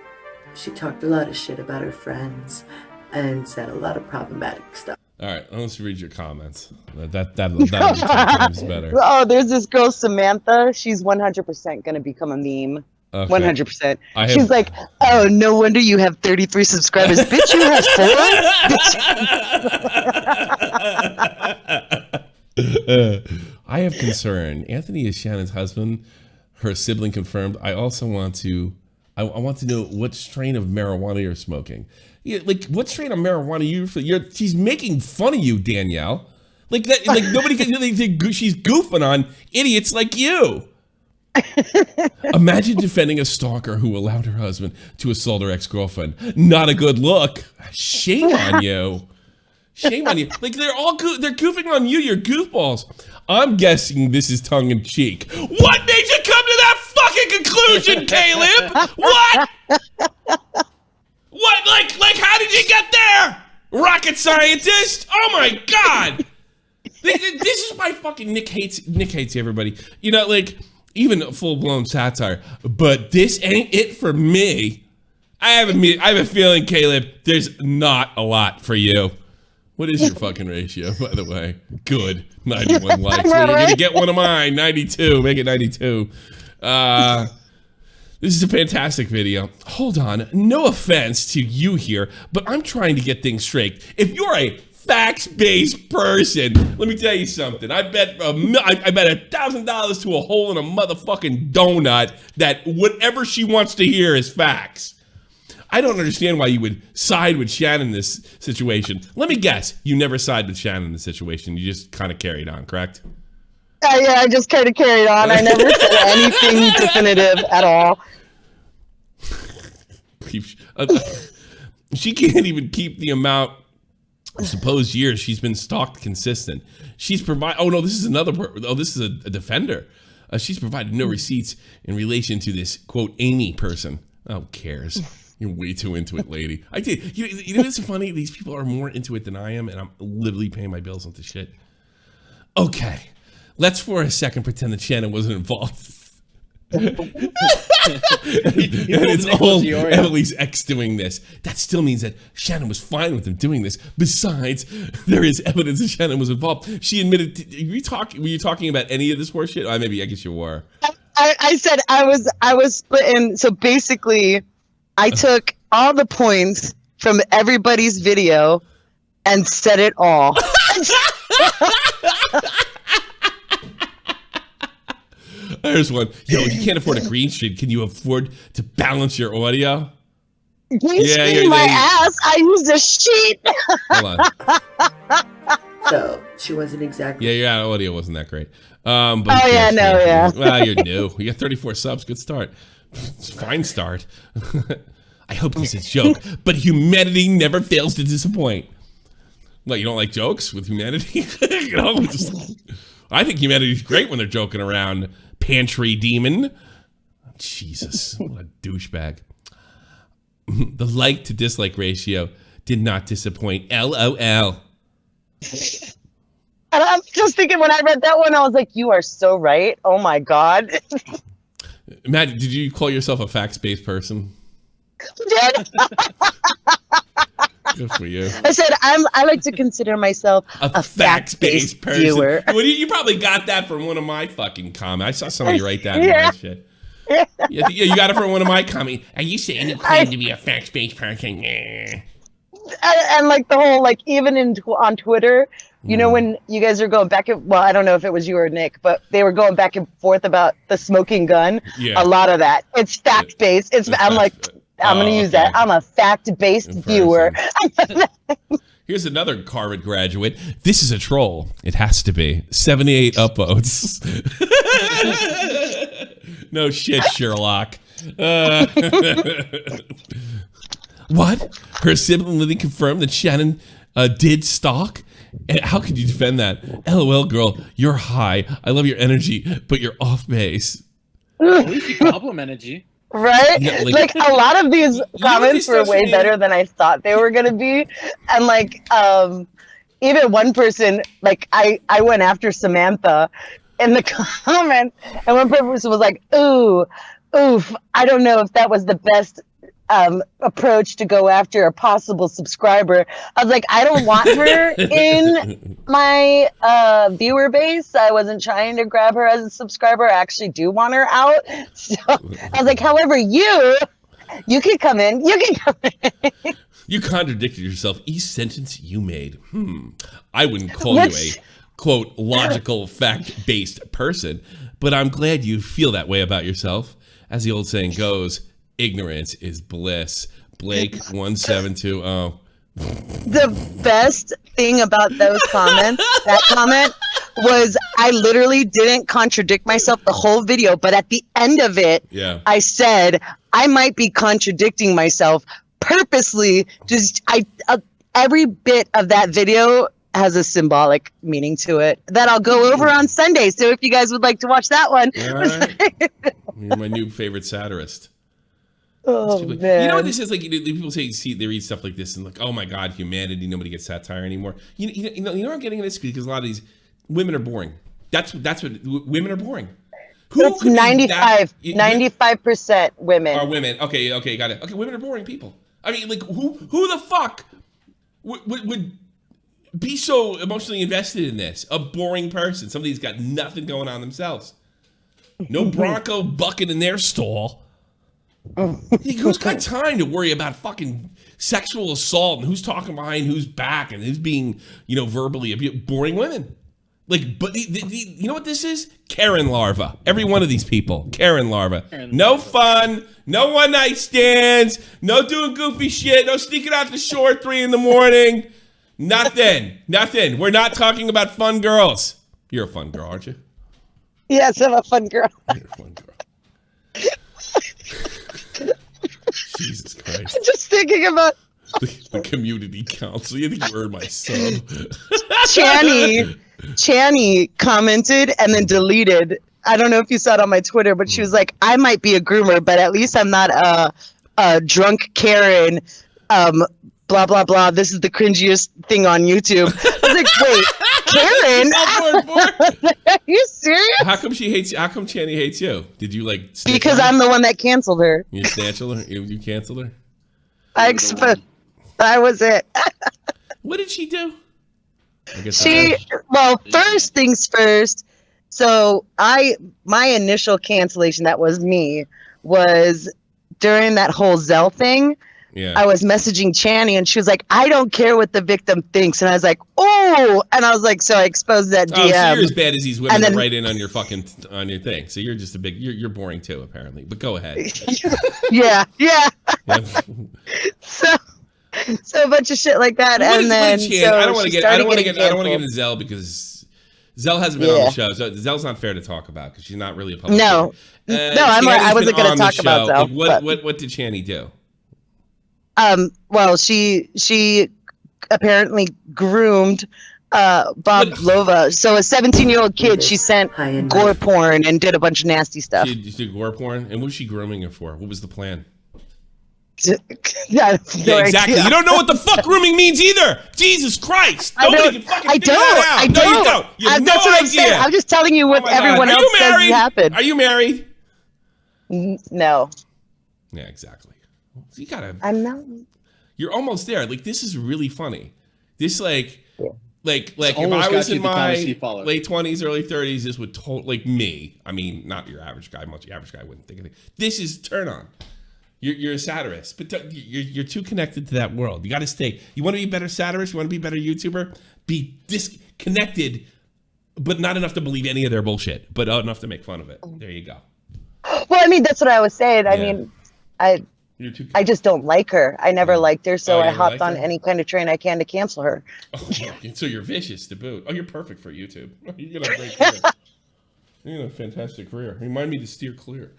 she talked a lot of shit about her friends and said a lot of problematic stuff. All right, let's read your comments. That'll be 10 times better. Oh, there's this girl Samantha. She's 100% gonna become a meme. Okay. 100%. She's like, oh, no wonder you have 33 subscribers. Bitch, you have 4? I have concern. Anthony is Shannon's husband. Her sibling confirmed. I also want to. I want to know what strain of marijuana you're smoking. Yeah, like what strain of marijuana she's making fun of you, Danielle. Like that. Like nobody can. She's goofing on idiots like you. Imagine defending a stalker who allowed her husband to assault her ex-girlfriend. Not a good look. Shame on you. Shame on you. Like they're goofing on you. You're goofballs. I'm guessing this is tongue-in-cheek. What made you come to that fucking conclusion, Caleb? What? What? Like how did you get there? Rocket scientist? Oh my god. This is why fucking Nick hates everybody. You know, like even full-blown satire. But this ain't it for me. I have a feeling, Caleb, there's not a lot for you. What is your fucking ratio, by the way? Good. 91 likes. Well, you're gonna get one of mine. 92. Make it 92. This is a fantastic video. Hold on. No offense to you here, but I'm trying to get things straight. If you're a facts-based person, let me tell you something. I bet $1,000 to a hole in a motherfucking donut that whatever she wants to hear is facts. I don't understand why you would side with Shannon in this situation. Let me guess. You never side with Shannon in this situation. You just kind of carried on, correct? Yeah, I just kind of carried on. I never said anything definitive at all. She can't even keep the amount supposed years, she's been stalked consistent. She's provided. Oh no, this is another. Oh, this is a defender. She's provided no receipts in relation to this quote Amy person. Oh, who cares? You're way too into it, lady. I did. You know what's funny? These people are more into it than I am, and I'm literally paying my bills on this shit. Okay, let's for a second pretend that Shannon wasn't involved. And it's all Emily's ex doing this. That still means that Shannon was fine with him doing this. Besides, there is evidence that Shannon was involved. She admitted. Were you talking about any of this horse shit? I guess you were. I said I was splitting. So basically, I took all the points from everybody's video and said it all. There's one. Yo, you can't afford a green screen. Can you afford to balance your audio? Green screen my ass. I used a sheet. Hold on. So she wasn't exactly. Yeah, your audio wasn't that great. But yeah. Well, you're new. You got 34 subs. Good start. It's a fine start. I hope this is a joke, but humanity never fails to disappoint. What, you don't like jokes with humanity? You know, I think humanity's great when they're joking around. Pantry demon. Jesus, what a douchebag. The like to dislike ratio did not disappoint. LOL. And I'm just thinking when I read that one, I was like, you are so right. Oh my God. Matt, did you call yourself a facts-based person? Good for you. I said I like to consider myself a fact-based person. Viewer. Well, you probably got that from one of my fucking comments. I saw somebody write that in my shit. Yeah, you got it from one of my comments. Are you saying you claim to be a facts-based person? And like the whole, like even on Twitter, you know, when you guys are going back and, well, I don't know if it was you or Nick, but they were going back and forth about the smoking gun. Yeah. A lot of that. It's fact-based. I'm like, I'm going to use that. I'm a fact-based viewer. Here's another Harvard graduate. This is a troll. It has to be. 78 upvotes. No shit, Sherlock. What? Her sibling Lily confirmed that Shannon did stalk? And how could you defend that? LOL, girl, you're high. I love your energy, but you're off base. At least you complimented you. Right? Yeah, like a lot of these comments were way better than I thought they were going to be. And like, even one person, like I went after Samantha in the comments, and one person was like, oof, I don't know if that was the best approach to go after a possible subscriber. I was like, I don't want her in my viewer base. I wasn't trying to grab her as a subscriber. I actually do want her out. So I was like, however, you can come in. You can come in. You contradicted yourself each sentence you made. I wouldn't call you a, quote, logical, fact-based person, but I'm glad you feel that way about yourself. As the old saying goes, ignorance is bliss. Blake 1720. The best thing about those comments, that comment, was I literally didn't contradict myself the whole video, but at the end of it, I said I might be contradicting myself purposely. Just every bit of that video has a symbolic meaning to it that I'll go over on Sunday. So if you guys would like to watch that one, you're my new favorite satirist. Oh, man. You know what this is like? People say they read stuff like this and like, oh my God, humanity, nobody gets satire anymore. You know I'm getting this because a lot of these women are boring. That's what women are boring. It's 95% women are women. Okay, got it. Okay, women are boring people. I mean, like who the fuck would be so emotionally invested in this? A boring person, somebody's got nothing going on themselves. No Bronco bucket in their stall. Who's got time to worry about fucking sexual assault and who's talking behind who's back and who's being, verbally abused? Boring women. Like, but you know what this is? Karen larva. Every one of these people, Karen larva. No fun, no one night stands, no doing goofy shit, no sneaking out the shore at 3 a.m. Nothing. We're not talking about fun girls. You're a fun girl, aren't you? Yes, I'm a fun girl. You're a fun girl. Jesus Christ. Just thinking about The community council. You think you earned my sub? Channy commented and then deleted. I don't know if you saw it on my Twitter, but she was like, "I might be a groomer, but at least I'm not a drunk Karen." Blah blah blah. This is the cringiest thing on YouTube. I was like, "Wait, Karen? Are you serious?" How come she hates you? How come Channy hates you? Did you like? Because I'm the one that canceled her. You snatched her. You canceled her. I was it. What did she do? First things first. So my initial cancellation, that was me, was during that whole Zell thing. Yeah. I was messaging Channy and she was like, "I don't care what the victim thinks." And I was like, "Oh," and I was like, so I exposed that DM. Oh, so you're as bad as these women that write in on your on your thing. So you're just you're boring too, apparently. But go ahead. yeah. So a bunch of shit like that, I don't want to get into Zell because Zell hasn't been on the show. So Zell's not fair to talk about because she's not really a public figure. I wasn't going to talk about Zell. Like, what did Channy do? Well, she apparently groomed Bob Lova. So a 17-year-old kid, she sent gore porn and did a bunch of nasty stuff. She did gore porn? And what was she grooming her for? What was the plan? Yeah, exactly. You don't know what the fuck grooming means either. Jesus Christ. Nobody can fucking figure that out. I don't. No, you don't. You have That's what I'm saying. I'm just telling you what everyone else says happened. Are you married? No. Yeah, exactly. You gotta. I'm not. You're almost there. Like, this is really funny. This like if almost I was got you in the my Dynasty follower. late 20s, early 30s, this would like me. I mean, not your average guy. Much your average guy wouldn't think of it. This is turn on. You're a satirist, but you're too connected to that world. You got to stay. You want to be a better satirist? You want to be a better YouTuber? Be disconnected, but not enough to believe any of their bullshit, but enough to make fun of it. There you go. Well, I mean, that's what I was saying. I mean, I just don't like her. I never liked her, so I hopped on any kind of train I can to cancel her. Oh, so you're vicious to boot. Oh, you're perfect for YouTube. You're gonna have a great career. You're gonna have a fantastic career. Remind me to steer clear.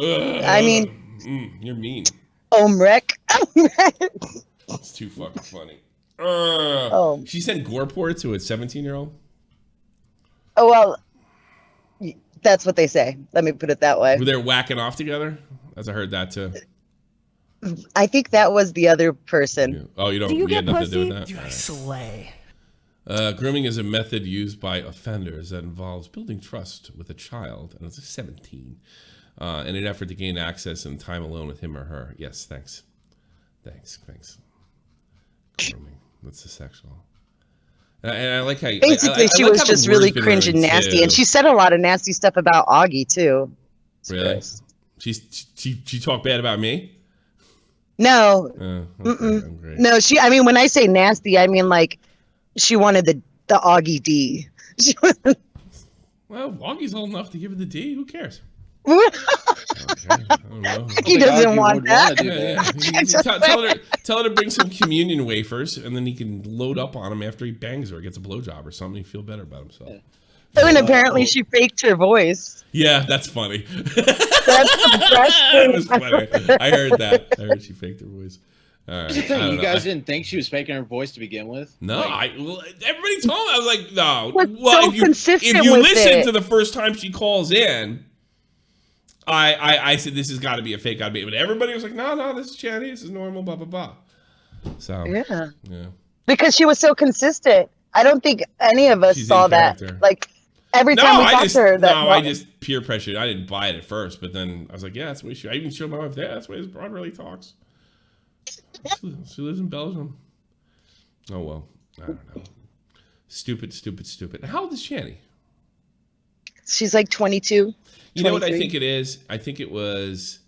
I mean, you're mean. Omrek. It's too fucking funny. Oh. She sent Goreport to a 17-year-old? Oh, well, that's what they say. Let me put it that way. Were they whacking off together? As I heard that too. I think that was the other person. Yeah. Oh, you don't. Do you had get nothing to do pussy? with that. You slay. Grooming is a method used by offenders that involves building trust with a child, and it's a 17, in an effort to gain access and time alone with him or her. Yes, thanks. Grooming. That's the sexual. And I like how basically she was just really cringe and nasty, and she said a lot of nasty stuff about Augie too. Really? She talked bad about me? No. Okay, no, I mean, when I say nasty, I mean like she wanted the Augie D. Well, Augie's old enough to give it the D. Who cares? Okay, I don't know. He doesn't want that. Tell her to bring some communion wafers, and then he can load up on him after he bangs her, gets a blowjob or something. He'd feel better about himself. And apparently she faked her voice. Yeah, that's funny. That's the best thing. That was funny. I heard that. I heard she faked her voice. All right. You guys didn't think she was faking her voice to begin with? No, everybody told me. I was like, no. Well, if you listen to the first time she calls in, I said this has got to be a fake. But everybody was like, no, this is Channy. This is normal. Blah blah blah. So yeah. Because she was so consistent. I don't think any of us saw that. Like every time we talked to her, I just peer pressured. I didn't buy it at first, but then I was like, yeah, that's the way she. I even showed my wife that. That's the way this broad really talks. She lives in Belgium. Oh well, I don't know. Stupid. How old is Channy? She's like 22. You know what I think it is? I think it was.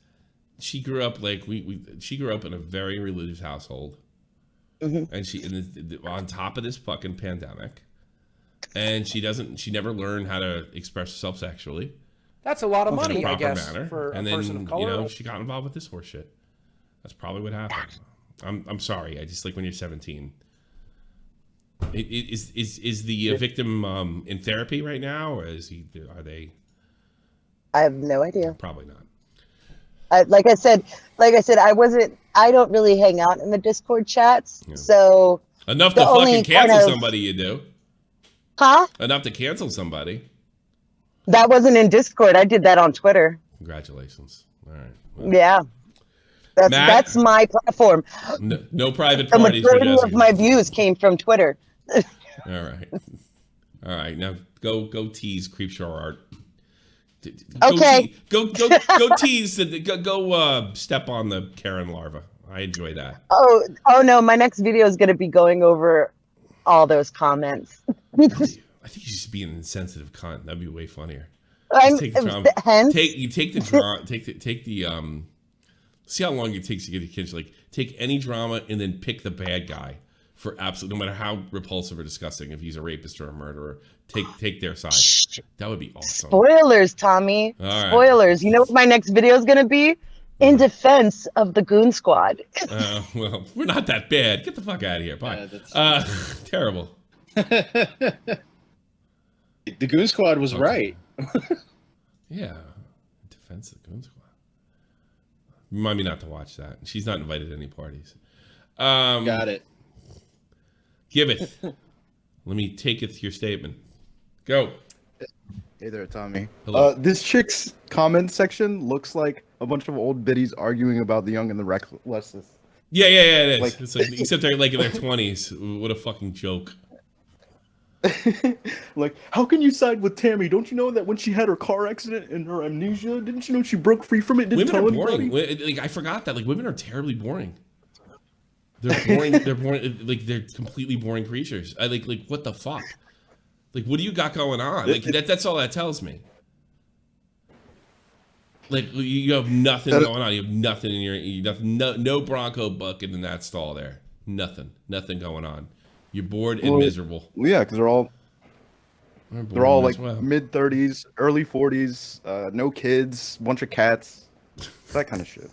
She grew up like she grew up in a very religious household. Mm-hmm. And she on top of this fucking pandemic, and she never learned how to express herself sexually. That's a lot of money, I guess, manner. for and a person of color. She got involved with this horse shit. That's probably what happened. I'm sorry. I just like when you're 17. Is the victim in therapy right now, or are they? I have no idea. Probably not. Like I said, I don't really hang out in the Discord chats. Yeah. So enough to fucking cancel somebody, you do. Huh? Enough to cancel somebody. That wasn't in Discord. I did that on Twitter. Congratulations. All right. Well, yeah. That's my platform. No private parties. The majority of my views came from Twitter. All right. Now go tease Creepshow art. Okay. Go tease. Go step on the Karen larva. I enjoy that. Oh no! My next video is going to be going over all those comments. I think you should be an insensitive cunt. That'd be way funnier. Take the drama. Take the drama. Take the See how long it takes to get the kids. Like take any drama and then pick the bad guy for absolute. No matter how repulsive or disgusting, if he's a rapist or a murderer, take their side. That would be awesome. Spoilers, Tommy. All spoilers. Right. You know what my next video is going to be? In defense of the Goon Squad. Well, we're not that bad. Get the fuck out of here. Bye. Terrible. The Goon Squad was right. Yeah. Defense of the Goon Squad. Remind me not to watch that. She's not invited to any parties. Got it. Give it. Let me take it to your statement. Go. Hey there, Tommy. Hello. This chick's comment section looks like a bunch of old biddies arguing about the young and the reckless. Yeah, it is. It's like, except they're like in their 20s. What a fucking joke. Like, how can you side with Tammy? Don't you know that when she had her car accident and her amnesia, didn't you know she broke free from it? Didn't women are boring. Like, I forgot that. Like, women are terribly boring. They're boring. They're boring. Like, they're completely boring creatures. Like what the fuck? Like, what do you got going on? Like, that's all that tells me. Like, you have nothing going on. You have nothing in your. No Bronco bucket in that stall there. Nothing going on. You're bored and miserable. Well, yeah, because they're all like mid-30s, early 40s, no kids, bunch of cats, that kind of shit.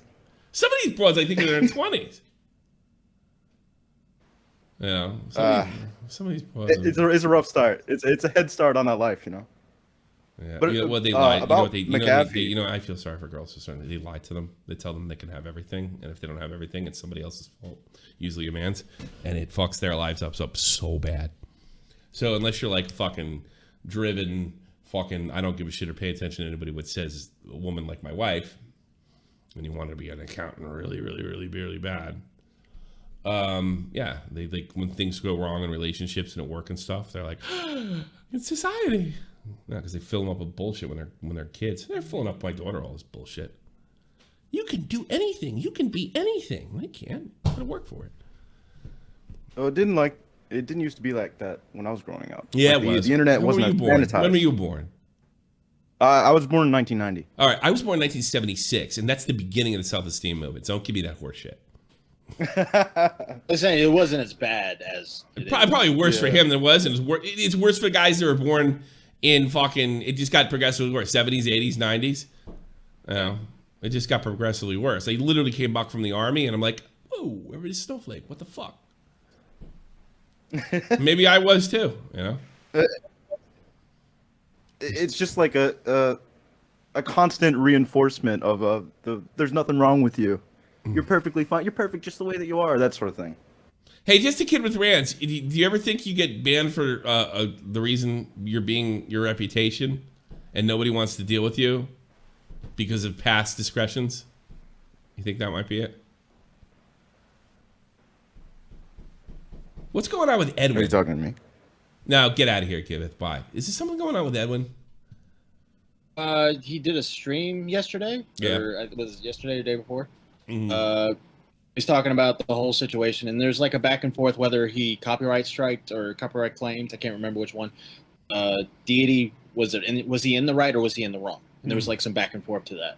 Some of these broads, I think, are in their 20s. Yeah, some of these broads. It's a rough start. It's a head start on that life, you know. Yeah, but what they lie about Mcafee. I feel sorry for girls. They lie to them. They tell them they can have everything, and if they don't have everything, it's somebody else's fault. Usually a man's, and it fucks their lives up so bad. So unless you're like fucking driven, fucking I don't give a shit or pay attention to anybody what says a woman like my wife, and you want to be an accountant really bad. Yeah, they like when things go wrong in relationships and at work and stuff, they're like, it's society. No, because they fill them up with bullshit when they're kids. They're filling up my daughter all this bullshit. You can do anything. You can be anything. They can't. You gotta work for it. Oh, it didn't used to be like that when I was growing up. Yeah, like it was. The internet wasn't monetized. When were you born? I was born in 1990. All right, I was born in 1976, and that's the beginning of the self-esteem movement. So don't give me that horse shit. Listen, it wasn't as bad as probably worse for him than it was, and it's worse for guys that were born in fucking. It just got progressively worse. 70s, 80s, 90s. You know, it just got progressively worse. I literally came back from the army, and I'm like, "Whoa, everybody's snowflake. What the fuck?" Maybe I was too. You know, it's just like a constant reinforcement of there's nothing wrong with you. You're perfectly fine. You're perfect just the way that you are. That sort of thing. Hey, just a kid with rants. Do you ever think you get banned for the reason you're being your reputation and nobody wants to deal with you because of past discretions? You think that might be it? What's going on with Edwin? Are you talking to me? No, get out of here, Kiveth. Bye. Is there something going on with Edwin? He did a stream yesterday. Yeah. Or was it yesterday or the day before? Mm-hmm. He's talking about the whole situation, and there's like a back and forth whether he copyright striked or copyright claimed. I can't remember which one. Deity, was he in the right or was he in the wrong? And there was like some back and forth to that.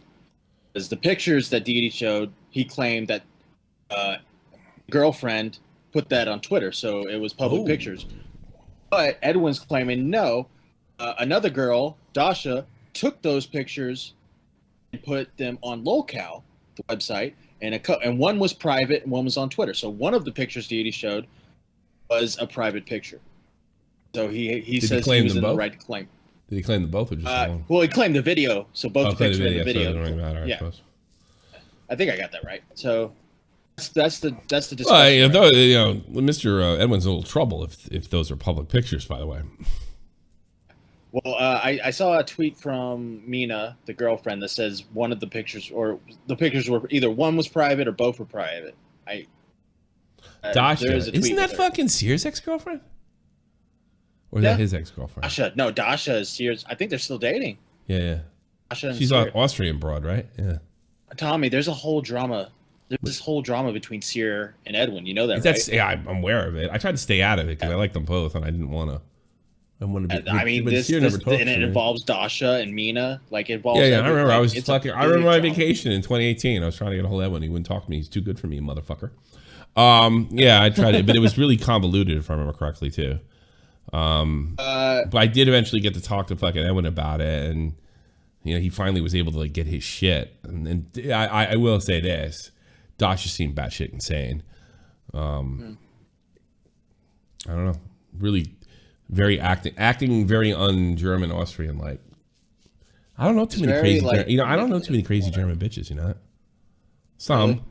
Because the pictures that Deity showed, he claimed that girlfriend put that on Twitter, so it was public pictures. But Edwin's claiming no, another girl, Dasha, took those pictures and put them on Locale, the website, and one was private and one was on Twitter. So one of the pictures Deity showed was a private picture. So he says he was in the right to claim. Did he claim them both or just one? Well, he claimed the video, so both the picture and the video. So it doesn't really matter, I suppose. I think I got that right. So that's the discussion. Well, you know, Mr. Edwin's in a little trouble if those are public pictures, by the way. Well, I saw a tweet from Mina, the girlfriend, that says one of the pictures, or the pictures were either one was private or both were private. Dasha, isn't that fucking Sears' ex-girlfriend? Or is that his ex-girlfriend? Dasha is Sears. I think they're still dating. Yeah. Dasha and She's Sears. an Austrian broad, right? Yeah. Tommy, there's a whole drama. There's this whole drama between Sear and Edwin. You know that, That's, right? Yeah, I'm aware of it. I tried to stay out of it because I like them both, and I didn't want to. I mean, it involves Dasha and Mina. Like, it involves. Yeah, I remember. I remember my vacation in 2018. I was trying to get a hold of Edwin. He wouldn't talk to me. He's too good for me, motherfucker. Yeah, I tried it, but it was really convoluted, if I remember correctly, too. But I did eventually get to talk to fucking Edwin about it, and you know, he finally was able to like get his shit. And then I will say this: Dasha seemed batshit insane. I don't know, really. Very acting very un-German Austrian like. I don't know too many crazy I don't know too many crazy German bitches, you know. Some,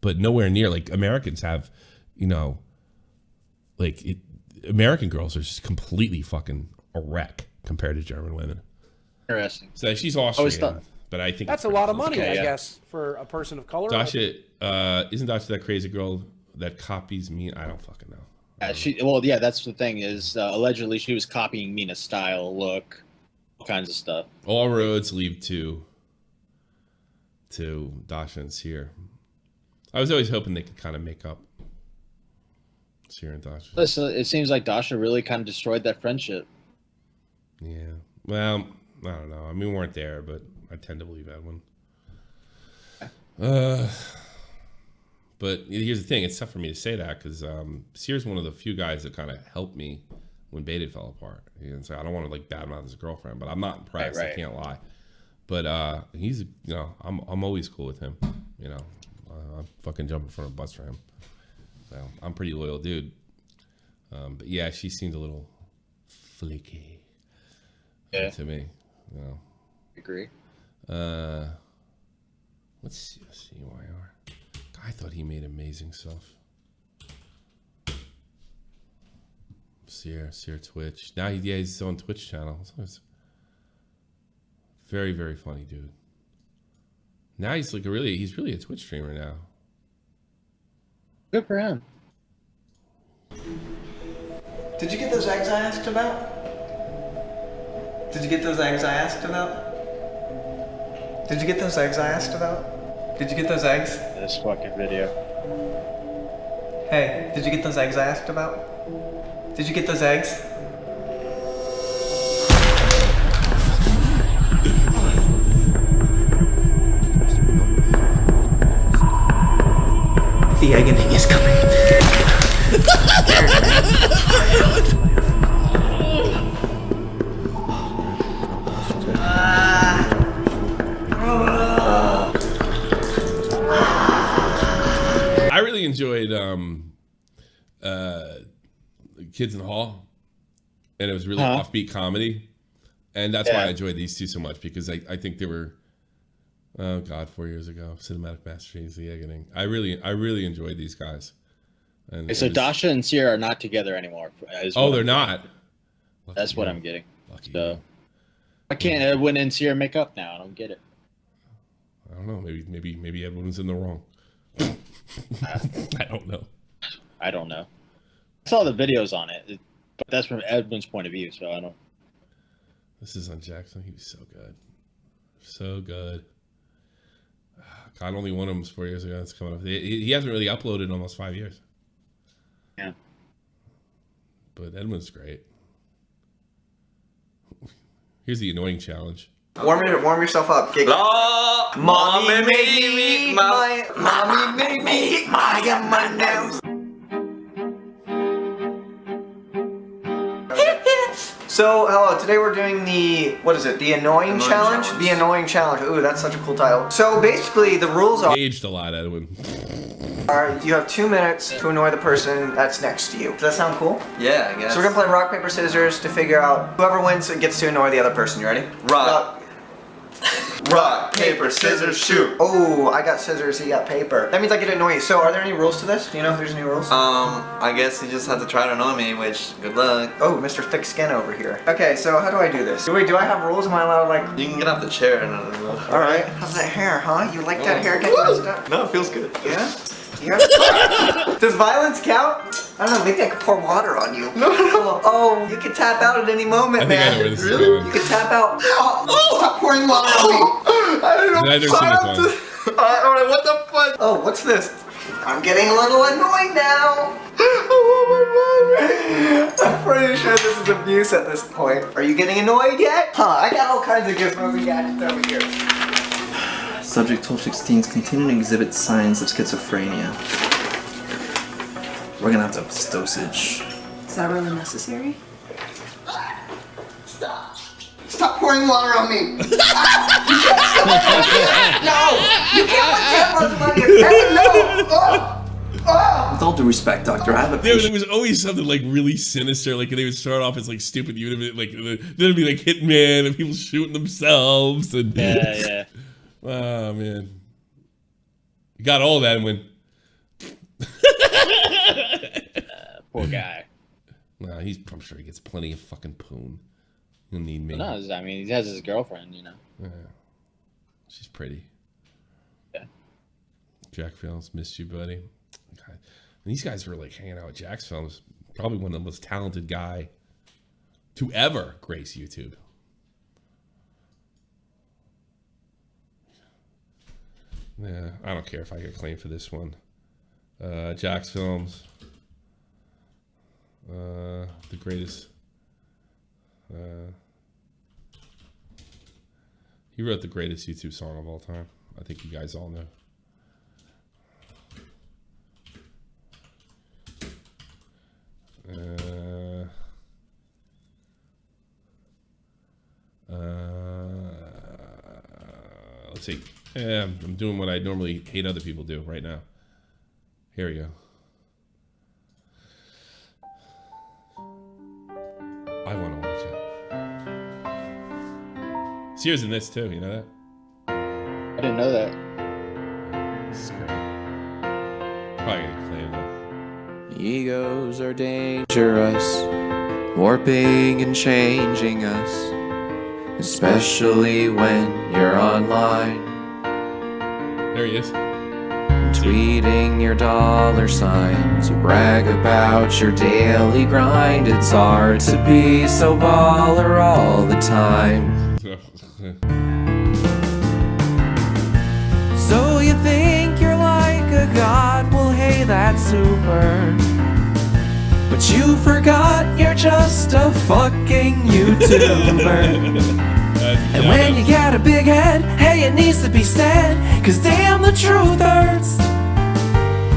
but nowhere near like Americans have, you know, like American girls are just completely fucking a wreck compared to German women. Interesting. So she's Austrian, but I think that's a lot of money, I guess, for a person of color. Dasha, isn't Dasha that crazy girl that copies me? I don't fucking know. That's the thing is allegedly she was copying Mina's style, look, all kinds of stuff. All roads lead to Dasha and Sear. I was always hoping they could kind of make up. Sear and Dasha. Listen, it seems like Dasha really kind of destroyed that friendship. Yeah. Well, I don't know. I mean, we weren't there, but I tend to believe Edwin. But here's the thing, it's tough for me to say that because Sear's one of the few guys that kind of helped me when Baited fell apart. And so I don't want to like badmouth his girlfriend, but I'm not impressed. Right. I can't lie. But he's, you know, I'm always cool with him. You know, I'm fucking jumping in front of a bus for him. So I'm a pretty loyal dude. But yeah, she seemed a little flaky to me. You know. Agree. Let's see CYR. I thought he made amazing stuff. Sear Twitch. Now he's his own Twitch channel. So it's very, very funny dude. Now he's like he's really a Twitch streamer now. Good for him. Did you get those eggs I asked about? Did you get those eggs I asked about? Did you get those eggs I asked about? Did you get those eggs? This fucking video. Hey, did you get those eggs I asked about? Did you get those eggs? The eggening is coming. I really enjoyed Kids in the Hall, and it was really offbeat comedy, and that's why I enjoyed these two so much, because I think they were 4 years ago, Cinematic Masterpiece, The Eggening. I really enjoyed these guys. And so Dasha and Sear are not together anymore. They're not. That's what I'm getting. So I can't Edwin and Sear make up now. I don't get it. I don't know. Maybe Edwin's in the wrong. I don't know. I saw the videos on it, but that's from Edwin's point of view, so I don't. This is on Jackson. He was so good. So good. God, only one of them was 4 years ago. That's coming up. He hasn't really uploaded in almost 5 years. Yeah. But Edwin's great. Here's the annoying challenge. Warm yourself up. Mommy made me eat my M&M's. So, hello, today we're doing the annoying challenge? The annoying challenge. Ooh, that's such a cool title. So basically, the rules are... Aged a lot, Edwin. You have 2 minutes to annoy the person that's next to you. Does that sound cool? Yeah, I guess. So we're gonna play rock, paper, scissors to figure out whoever wins gets to annoy the other person. You ready? Rock, paper, paper, scissors, shoot. Oh, I got scissors, he got paper. That means I get annoyed. So are there any rules to this? Do you know if there's any rules? I guess you just have to try to annoy me, which, good luck. Oh, Mr. Thick Skin over here. Okay, so how do I do this? Wait, do I have rules? Am I allowed to like... You can get off the chair and... Alright. How's that hair, huh? You like that hair getting messed up? No, it feels good. Yeah? Yeah. Does violence count? I don't know, maybe I could pour water on you. No. Oh, you can tap out at any moment, man. I know where this is going. You can tap out. Oh, stop pouring water on me. I don't know. I've never seen this one. Alright, what the fuck? Oh, what's this? I'm getting a little annoyed now. I'm pretty sure this is abuse at this point. Are you getting annoyed yet? Huh, I got all kinds of gizmo gadgets over here. Subject 1216 is continuing to exhibit signs of schizophrenia. We're gonna have to up this dosage. Is that really necessary? Stop pouring water on me. You can't stop No, you can't put tampons on your head. No. With all due respect, doctor, I have a There was always something like really sinister. Like they would start off as like stupid. You would have been like there'd be like Hitman and people shooting themselves and Yeah. Oh man, you got all that when. Poor guy. Nah, I'm sure he gets plenty of fucking poon. He'll need me. No, I mean he has his girlfriend, you know. Yeah. She's pretty. Yeah. Jack Films, missed you, buddy. God. And these guys were like hanging out with Jack's Films. Probably one of the most talented guy to ever grace YouTube. Yeah, I don't care if I get claimed for this one. Jack's Films. The greatest. He wrote the greatest YouTube song of all time. I think you guys all know. Let's see. Yeah, I'm doing what I normally hate other people do right now. Here we go. I want to watch it. Sears in this too, you know that? I didn't know that. This is great. Probably gonna claim that. Egos are dangerous, warping and changing us, especially when you're online. There he is. Tweeting your dollar signs, you brag about your daily grind. It's hard to be so baller all the time. So you think you're like a god? Well, hey, that's super. But you forgot you're just a fucking YouTuber. And when you get a big head, hey, it needs to be said, 'cause damn, the truth hurts.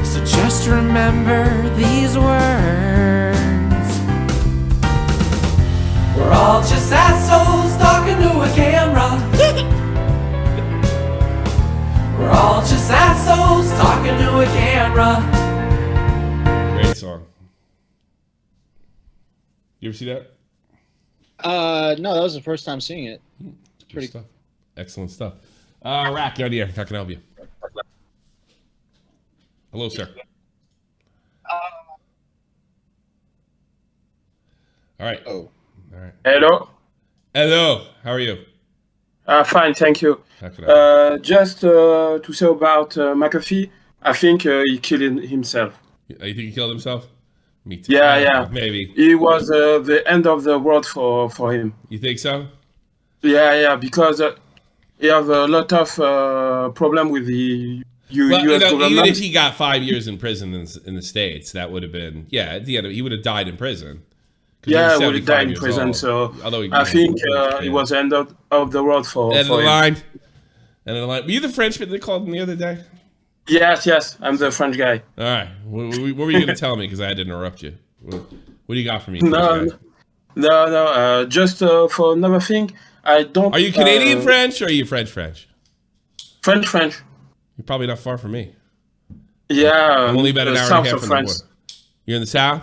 So just remember these words. We're all just assholes talking to a camera. We're all just assholes talking to a camera. Great song. You ever see that? No, that was the first time seeing it. It's pretty stuff. Excellent stuff. Rack, you're on the air. How can I help you? Hello, sir. All right. Oh. All right. Hello. Hello. How are you? Fine, thank you. How can I Just to say about Mcafee, I think he killed himself. You think he killed himself? Me too. Yeah. Maybe. It was the end of the world for him. You think so? Yeah, because he have a lot of problem with the U.S. government. Even if he got 5 years in prison in the States, that would have been, at the end of, he would have died in prison. Yeah, he would have died in prison. Old. So I think it was the end of the world for end of the him. line. End of the line. Were you the Frenchman they called him the other day? Yes, I'm the French guy. All right. What were you going to tell me? Because I had to interrupt you. What do you got for me? No. Just for another thing, I don't. Are you Canadian French or are you French? French. You're probably not far from me. Yeah, I'm only about an hour and a half from France. the border. You're in the south?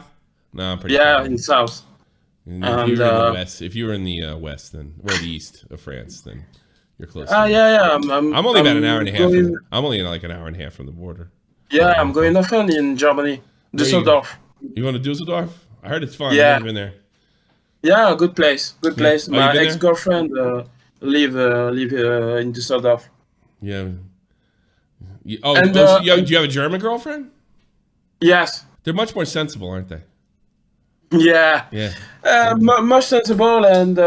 No, I'm pretty. Yeah, in the south. If you were in the west, if you were in the west, then or the east of France, then You're close. Yeah. I'm only about an hour and a half. going- I'm only like an hour and a half from the border. Yeah, I'm going often in Germany, Düsseldorf. You want to Düsseldorf? I heard it's fun. Yeah. I've never been there. Yeah, good place. Good Yeah. place. Oh, you My been there? ex-girlfriend live in Düsseldorf. Yeah. Do you have a German girlfriend? Yes. They're much more sensible, aren't they? Yeah. Yeah. Much sensible and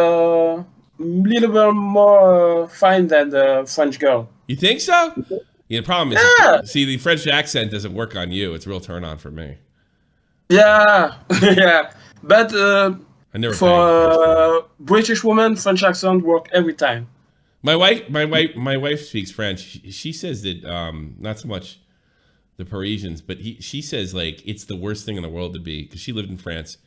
little bit more fine than the French girl. You think so? Yeah. The problem is, see, the French accent doesn't work on you. It's a real turn on for me. Yeah, yeah. But I never for British woman, French accent work every time. My wife speaks French. She says that not so much the Parisians, but she says like it's the worst thing in the world to be, because she lived in France.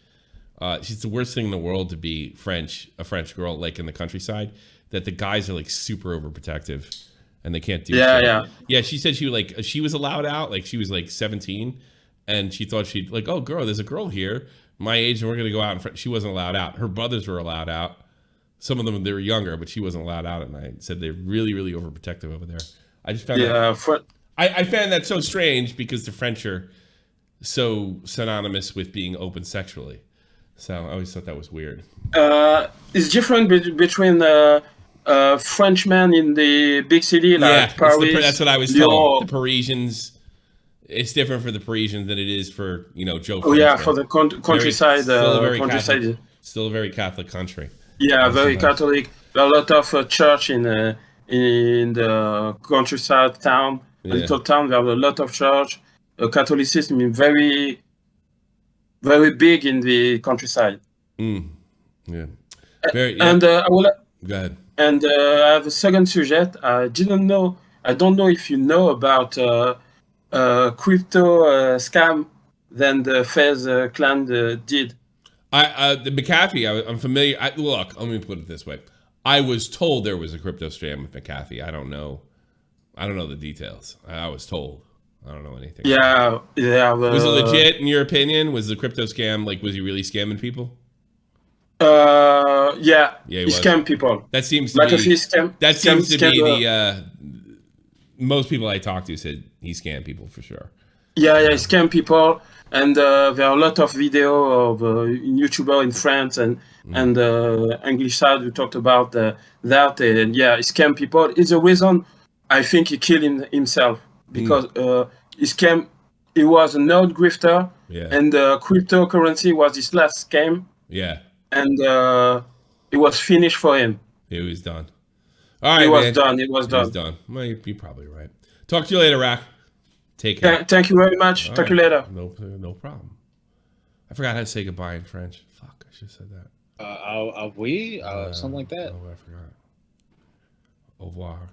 She's the worst thing in the world to be a French girl, like in the countryside, that the guys are like super overprotective and they can't do shit. Yeah. She said she was allowed out, like she was like 17, and she thought she'd like, oh girl, there's a girl here my age and we're gonna go out. She wasn't allowed out. Her brothers were allowed out. Some of them, they were younger, but she wasn't allowed out at night. Said they're really, really overprotective over there. I just found I found that so strange, because the French are so synonymous with being open sexually. So I always thought that was weird. It's different between Frenchmen in the big city like Paris. That's what I was told. The Parisians. It's different for the Parisians than it is for Joe. Oh yeah, for the countryside. Still a very Catholic country. Yeah, very Catholic. A lot of church in the countryside town. Yeah. Little town, there are a lot of church. Catholicism is very, very big in the countryside. Yeah. And I will. Go ahead. And I have a second subject. I don't know if you know about crypto scam than the Fez clan did. The Mcafee, I'm familiar. Look, let me put it this way. I was told there was a crypto scam with Mcafee. I don't know the details. I was told. I don't know anything. Yeah. Was it legit in your opinion? Was the crypto scam, like, was he really scamming people? Yeah, he scammed people. That seems to be the most people I talked to said he scammed people for sure. Yeah, he scammed people, and there are a lot of video of YouTuber in France and English side who talked about that, and yeah, he scammed people. It's the reason I think he killed himself, because he was an old grifter, and cryptocurrency was his last scam. Yeah. And it was finished for him. It was done. All right, It was done. Well, you're probably right. Talk to you later, Rack. Take care. Thank you very much. Talk to you later. No problem. I forgot how to say goodbye in French. Fuck, I should have said that. Au revoir, something like that. Oh, I forgot. Au revoir.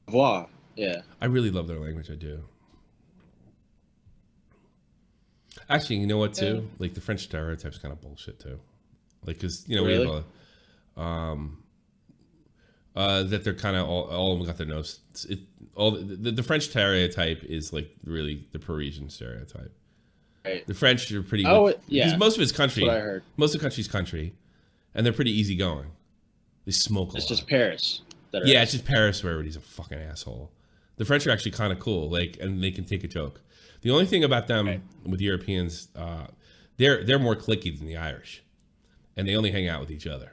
Au revoir. Yeah. I really love their language. I do. Actually, you know what too? Yeah. Like the French stereotypes kind of bullshit too. Like, because we have that they're kind of all of them got their nose. The French stereotype is like really the Parisian stereotype. Right. The French are pretty. Yeah. Because most of it's country. That's what I heard. Most of the country's country, and they're pretty easygoing. They smoke a lot. It's just Paris. It's just Paris where everybody's a fucking asshole. The French are actually kind of cool, like, and they can take a joke. The only thing about them with Europeans, they're more cliquey than the Irish. And they only hang out with each other.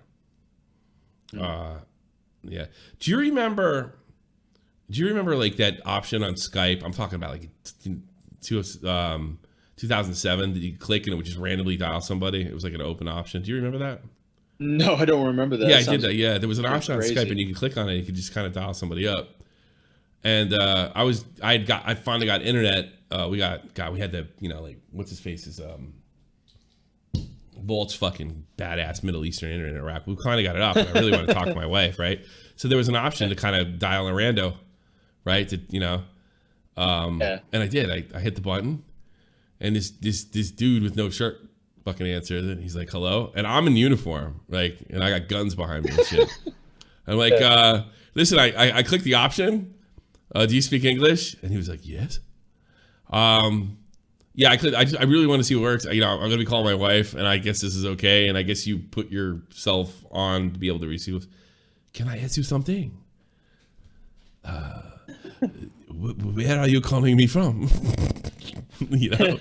Yeah. Do you remember like that option on Skype? I'm talking about like 2007 that you could click and it would just randomly dial somebody. It was like an open option. Do you remember that? No, I don't remember that. Yeah, I did that. Yeah, there was an option on Skype and you could click on it. You could just kind of dial somebody up. And I finally got internet. We had the, like, what's his face's Volt's fucking badass Middle Eastern internet in Iraq. We kind of got it up, and I really want to talk to my wife, right? So there was an option to kind of dial a rando, right? And I did. I hit the button, and this dude with no shirt fucking answered it. He's like, "Hello," and I'm in uniform, like, and I got guns behind me and shit. I'm like, "Listen, I clicked the option. Do you speak English?" And he was like, "Yes." Yeah, I really want to see what works. I'm going to be calling my wife, and I guess this is okay. And I guess you put yourself on to be able to receive. Can I ask you something? where are you calling me from? You know,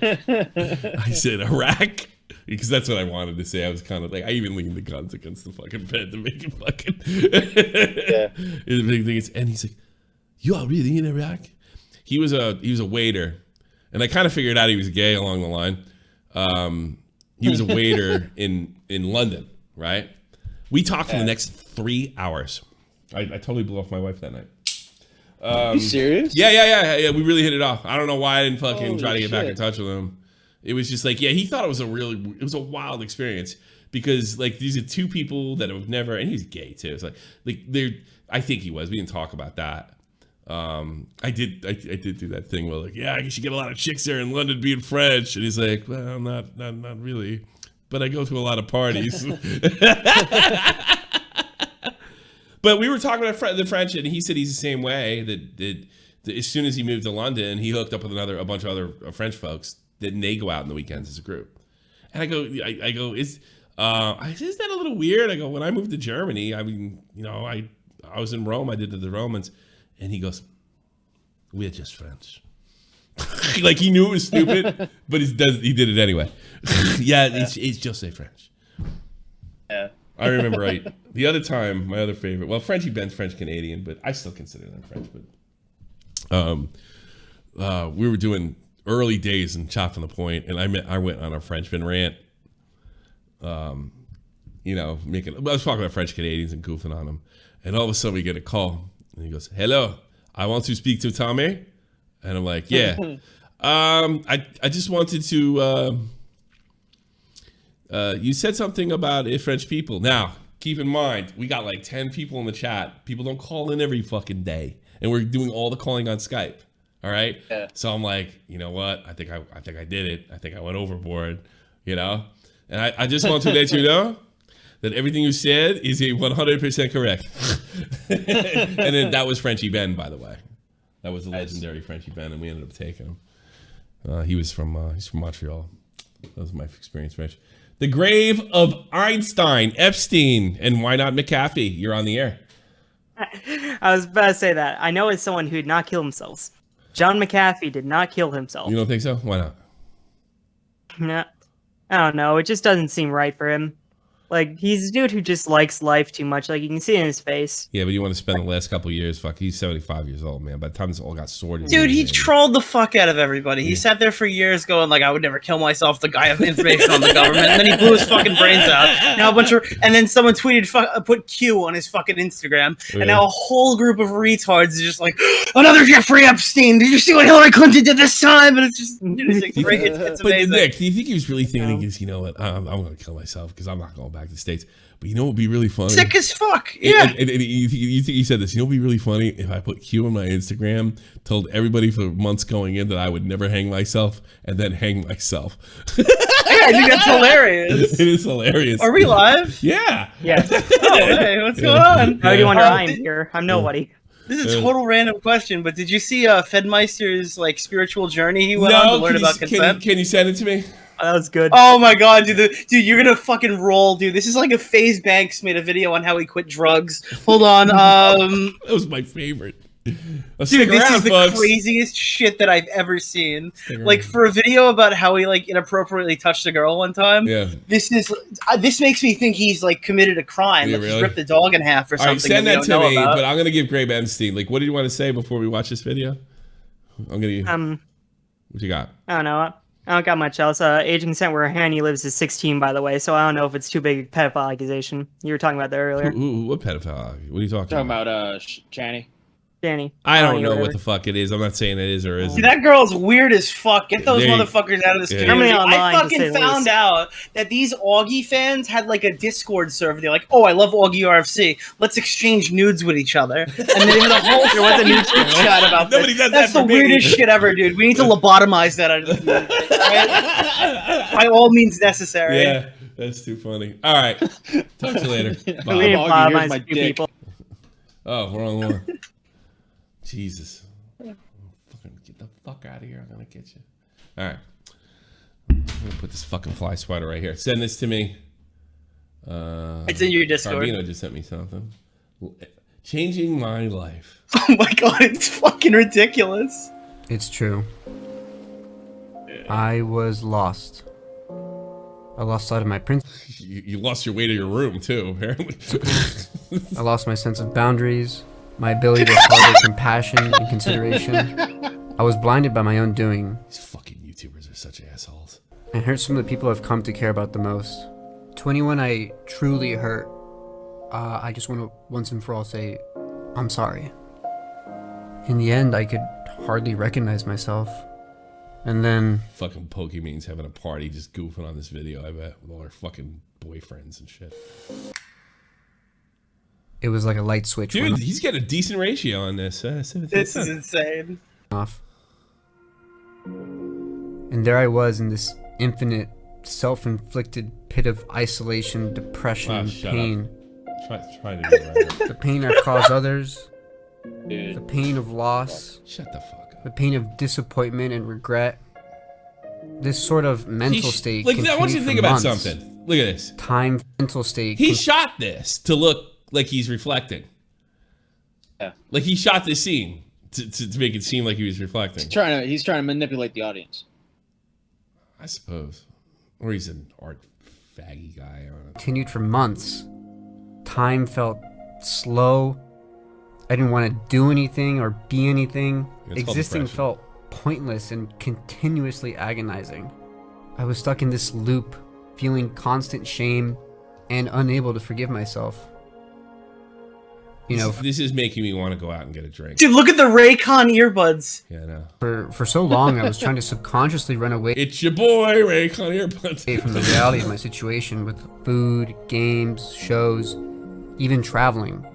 I said Iraq. Because that's what I wanted to say. I was kind of like, I even leaned the guns against the fucking bed to make it fucking. Yeah. The big thing is, and he's like, "You are really in Iraq?" He was a waiter, and I kind of figured out he was gay along the line. He was a waiter in London, right? We talked for the next 3 hours. I totally blew off my wife that night. Are you serious? Yeah. We really hit it off. I don't know why I didn't fucking try to get back in touch with him. It was just like, yeah, he thought it was a wild experience because like these are two people that have never, and he's gay too. It's like I think he was. We didn't talk about that. I did do that thing where like, yeah, I guess you get a lot of chicks there in London being French, and he's like, well, not really, but I go to a lot of parties. But we were talking about the French, and he said he's the same way. That as soon as he moved to London, he hooked up with a bunch of other French folks. Then they go out on the weekends as a group, and I go, is that a little weird? I go, when I moved to Germany, I mean, you know, I was in Rome, I did the Romans, and he goes, we're just French. Like he knew it was stupid, but he did it anyway. Yeah, it's just a French. Yeah. I remember the other time, my other favorite, well, Frenchy Ben's French Canadian, but I still consider them French. But we were doing early days in Chop from the Point, and I went on a Frenchman rant. You know, I was talking about French Canadians and goofing on them, and all of a sudden we get a call, and he goes, "Hello, I want to speak to Tommy," and I'm like, "Yeah, I just wanted to." You said something about French people. Now, keep in mind, we got like 10 people in the chat. People don't call in every fucking day, and we're doing all the calling on Skype. All right. Yeah. So I'm like, you know what? I think I did it. I think I went overboard, you know? And I just want to let you know that everything you said is 100% correct. And then that was Frenchy Ben, by the way. That was the legendary Frenchy Ben, and we ended up taking him. He's from Montreal. That was my experience, French. The grave of Einstein, Epstein, and why not Mcafee? You're on the air. I was about to say that. I know it's someone who did not kill themselves. John Mcafee did not kill himself. You don't think so? Why not? No, I don't know. It just doesn't seem right for him. Like, he's a dude who just likes life too much. Like, you can see it in his face. Yeah, but you want to spend the last couple of years, he's 75 years old, man. By the time this all got sorted. Dude, he trolled the fuck out of everybody. He sat there for years going, like, I would never kill myself. The guy have information on the government. And then he blew his fucking brains out. Now and then someone tweeted, put Q on his fucking Instagram. Yeah. And now a whole group of retards is just like, another Jeffrey Epstein. Did you see what Hillary Clinton did this time? And it's just, it's amazing. But Nick, do you think he was really thinking, you know what, I'm going to kill myself because I'm not going back to the States. But you know what would be really funny? Sick as fuck. Yeah. And you think he said this? You know what would be really funny if I put Q on my Instagram, told everybody for months going in that I would never hang myself, and then hang myself. Yeah, I think that's hilarious. It is hilarious. Are we live? Yeah. Yeah. Oh, hey, what's going on? How do you wonder I'm here? I'm nobody. This is a total random question, but did you see Fedmeister's like spiritual journey he went on to learn about consent? Can you send it to me? Oh, that was good. Oh my god, dude! You're gonna fucking roll, dude. This is like a FaZe Banks made a video on how he quit drugs. Hold on. That was my favorite. Dude, this is the craziest shit that I've ever seen. Like for a video about how he like inappropriately touched a girl one time. Yeah. This makes me think he's like committed a crime. Yeah, like really? he's ripped the dog in half or something. All right, send that to me. But I'm gonna give Greg Epstein. Like, what do you want to say before we watch this video? I'm gonna. What you got? I don't know. I don't got much else. Age of consent where Hanny lives is 16, by the way, so I don't know if it's too big a pedophile accusation. You were talking about that earlier. What pedophile? What are you talking about? Talking about Channy. Danny. I don't know what the fuck it is. I'm not saying it is or isn't. See, that girl's weird as fuck. Get those motherfuckers out of this community. I fucking found out that these Augie fans had like a Discord server. They're like, oh, I love Augie RFC. Let's exchange nudes with each other. And they had a whole there was a nude chat about Nobody this. does That's that the weirdest shit ever, dude. We need to lobotomize that out of the community. Right? By all means necessary. Yeah, that's too funny. All right. Talk to you later. Bye. We lobotomize my people. Oh, we're on one. Jesus. Fucking get the fuck out of here. I'm going to get you. All right. I'm going to put this fucking fly sweater right here. Send this to me. It's in your Discord. Carbino just sent me something. Changing my life. Oh my god, it's fucking ridiculous. It's true. I was lost. I lost sight of my principles. You lost your way to your room, too, apparently. I lost my sense of boundaries, my ability to harbor compassion and consideration. I was blinded by my own doing. These fucking YouTubers are such assholes. And hurt some of the people I've come to care about the most. To anyone I truly hurt, I just want to once and for all say, I'm sorry. In the end, I could hardly recognize myself. And then... Fucking Pokemon's having a party just goofing on this video, I bet, with all her fucking boyfriends and shit. It was like a light switch. Dude, he's got a decent ratio on this. This is insane. Off. And there I was in this infinite, self-inflicted pit of isolation, depression, and pain. Try to do it right. The pain I've caused others. Dude. The pain of loss. Shut the fuck up. The pain of disappointment and regret. This sort of mental state. Like, I want you to think about something. Look at this. Time, mental state. He shot this to look like he's reflecting. Yeah. Like he shot this scene to make it seem like he was reflecting. He's trying to manipulate the audience. I suppose. Or he's an art faggy guy. I don't know. Continued for months. Time felt slow. I didn't want to do anything or be anything. It's called Existing depression. felt pointless and continuously agonizing. I was stuck in this loop, feeling constant shame and unable to forgive myself. You know, this is making me want to go out and get a drink. Dude, look at the Raycon earbuds. Yeah, I know. For so long, I was trying to subconsciously run away. It's your boy, Raycon earbuds. From the reality of my situation with food, games, shows, even traveling.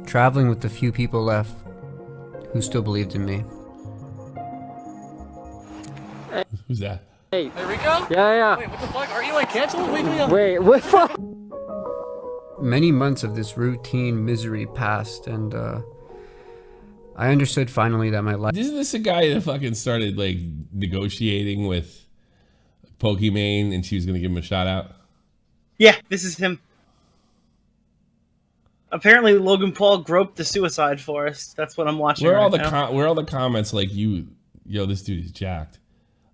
Traveling with the few people left who still believed in me. Who's that? Hey, Rico? Yeah. Wait, what the fuck? Are you like canceled? Wait, what the fuck? Many months of this routine misery passed, and I understood finally that my life... Isn't this a guy that fucking started, like, negotiating with Pokimane and she was going to give him a shout out? Yeah, this is him. Apparently, Logan Paul groped the Suicide Forest. That's what I'm watching. Where are right all the comments like yo, this dude is jacked.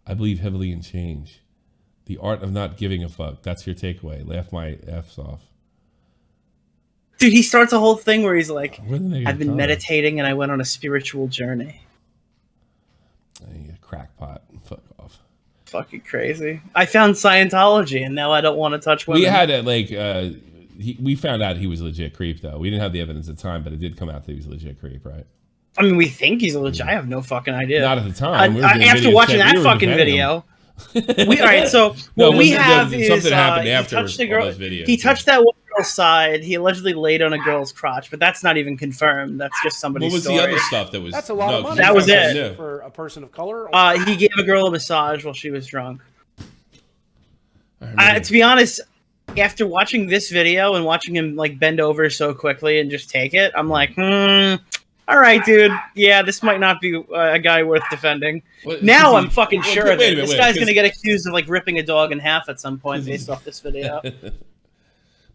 I believe heavily in change. The art of not giving a fuck. That's your takeaway. Laugh my F's off. Dude, he starts a whole thing where he's like, I've been time? meditating and I went on a spiritual journey. Hey, crackpot. Fuck off. Fucking crazy. I found Scientology and now I don't want to touch women. We had we found out he was a legit creep, though. We didn't have the evidence at the time, but it did come out that he was a legit creep, right? I mean, we think he's a legit. I have no fucking idea. Not at the time. After watching that fucking video. All right, so what we have is something happened after he touched the girl. those videos. He touched that one girl's side. He allegedly laid on a girl's crotch, but that's not even confirmed. That's just somebody's What was story. the other stuff that was? That's a lot of money. That was it. For a person of color? He gave a girl a massage while she was drunk. To be honest, after watching this video and watching him like bend over so quickly and just take it, I'm like, all right, dude. Yeah, this might not be a guy worth defending. Now I'm fucking sure that this guy's going to get accused of like ripping a dog in half at some point based off this video.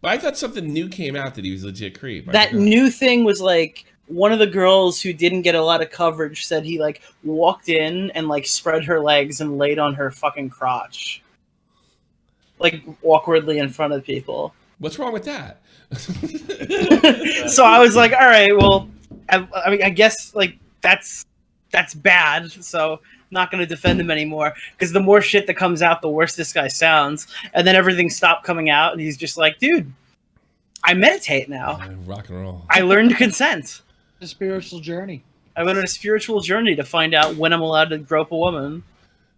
But I thought something new came out that he was a legit creep. That new thing was like one of the girls who didn't get a lot of coverage said he like walked in and like spread her legs and laid on her fucking crotch. Like awkwardly in front of people. What's wrong with that? So I was like, all right, well, I mean, I guess like that's bad. So not going to defend him anymore because the more shit that comes out, the worse this guy sounds. And then everything stopped coming out, and he's just like, dude, I meditate now. Rock and roll. I learned consent. A spiritual journey. I went on a spiritual journey to find out when I'm allowed to grope a woman.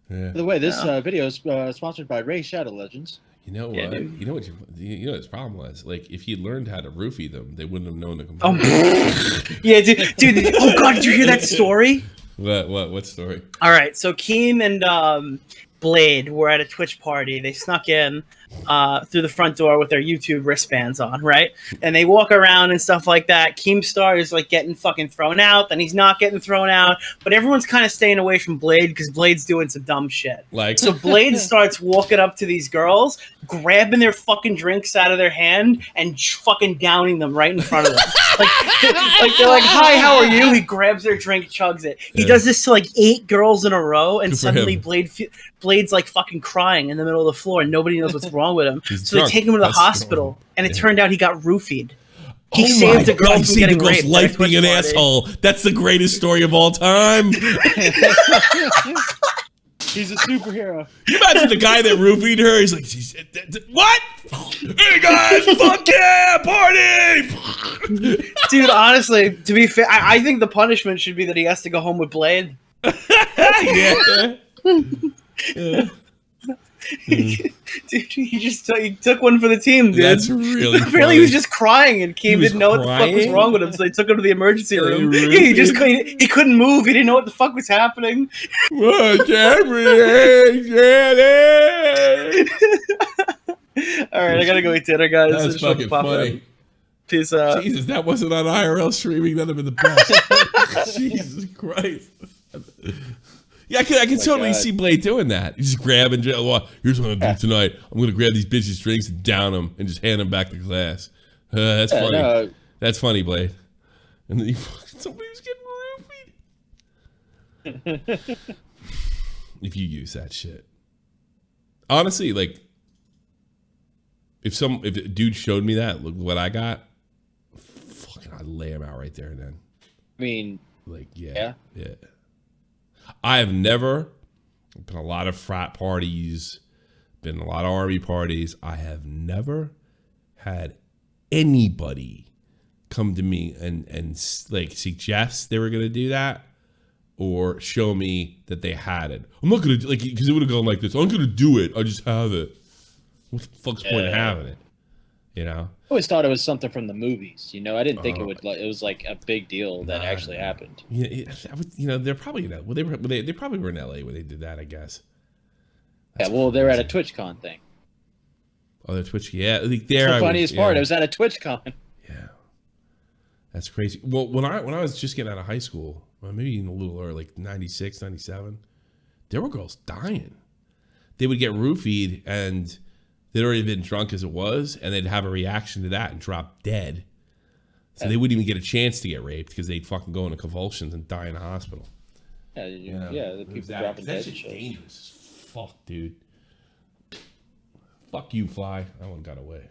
Yeah. By the way, this video is sponsored by Ray Shadow Legends. You know what? Yeah, you know what his problem was? Like, if he learned how to roofie them, they wouldn't have known to Oh, complain. yeah, dude. Oh God, did you hear that story? What story? All right, so Keem and Blade were at a Twitch party. They snuck in through the front door with their YouTube wristbands on, right? And they walk around and stuff like that. Keemstar is like getting fucking thrown out, then he's not getting thrown out, but everyone's kind of staying away from Blade because Blade's doing some dumb shit. Like, so Blade starts walking up to these girls, grabbing their fucking drinks out of their hand and fucking downing them right in front of them. Like they're like, "Hi, how are you?" He grabs their drink, chugs it. He does this to like 8 girls in a row, and suddenly Blade's like fucking crying in the middle of the floor, and nobody knows what's wrong with him. So they take him to the hospital, and it turned out he got roofied. He saved a girl from getting raped. Life being an asshole. That's the greatest story of all time. He's a superhero. You imagine the guy that roofied her? He's like, what? Hey guys, fuck yeah, party! Dude, honestly, to be fair, I think the punishment should be that he has to go home with Blade. Yeah. Dude, he took one for the team, dude. That's really Apparently funny. he was just crying, and Keem didn't know what the fuck was wrong with him, so they took him to the emergency room. Yeah, he couldn't move. He didn't know what the fuck was happening. What, All right, I gotta go eat dinner, guys. That's fucking funny. Peace out. Jesus, that wasn't on IRL streaming. That'd have been the best. Jesus Christ. Yeah, I can totally see Blade doing that. He's just grabbing, well, here's what I'm going to do tonight. I'm going to grab these bitches' drinks and down them and just hand them back to class. That's funny. No. That's funny, Blade. And then somebody was getting roofied. If you use that shit. Honestly, like, if a dude showed me that, look what I got, fucking I'd lay him out right there and then. I mean, like, yeah. I have never been a lot of frat parties, been a lot of army parties. I have never had anybody come to me and like suggest they were going to do that or show me that they had it. I'm not going to, like, because it would have gone like this. I'm going to do it. I just have it. What the fuck's the point of having it? You know? I always thought it was something from the movies. You know, I didn't think it was like a big deal that actually happened. Yeah, they're probably in well, they probably were in LA when they did that, I guess. That's they were at a TwitchCon thing. Oh, the Twitch, yeah. Like the funniest part, it was at a TwitchCon. Yeah, that's crazy. Well, when I was just getting out of high school, maybe even a little early, like 96, 97, there were girls dying. They would get roofied and they'd already been drunk as it was, and they'd have a reaction to that and drop dead. So they wouldn't even get a chance to get raped because they'd fucking go into convulsions and die in a hospital. Yeah, the people dropping dead. That's dangerous as fuck, dude. Fuck you, Fly. That one got away.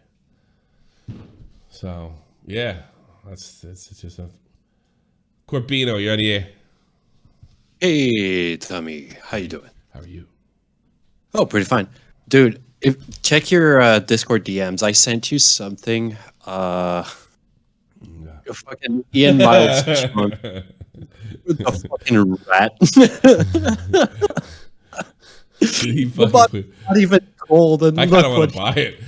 So, yeah. That's just a... Corbino, you're on the air. Hey, Tommy. How you doing? How are you? Oh, pretty fine. Dude, check your Discord DMs. I sent you something. Fucking Ian Miles trunk with the fucking rat. He fucking not even cold. And I kind of want to buy it.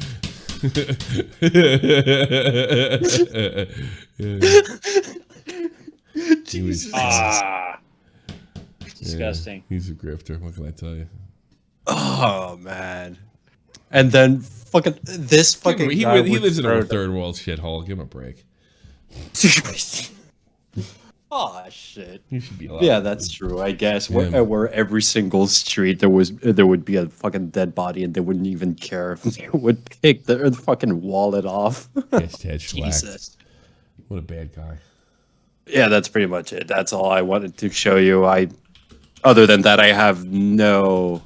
Jesus. Disgusting. He's a grifter. What can I tell you? Oh man. And then fucking this fucking he guy lives in a third world shithole. Give him a break. Oh shit. You should be allowed. Yeah, that's true. I guess where every single street there would be a fucking dead body and they wouldn't even care if they would pick the fucking wallet off. Jesus. What a bad guy. Yeah, that's pretty much it. That's all I wanted to show you. Other than that, I have no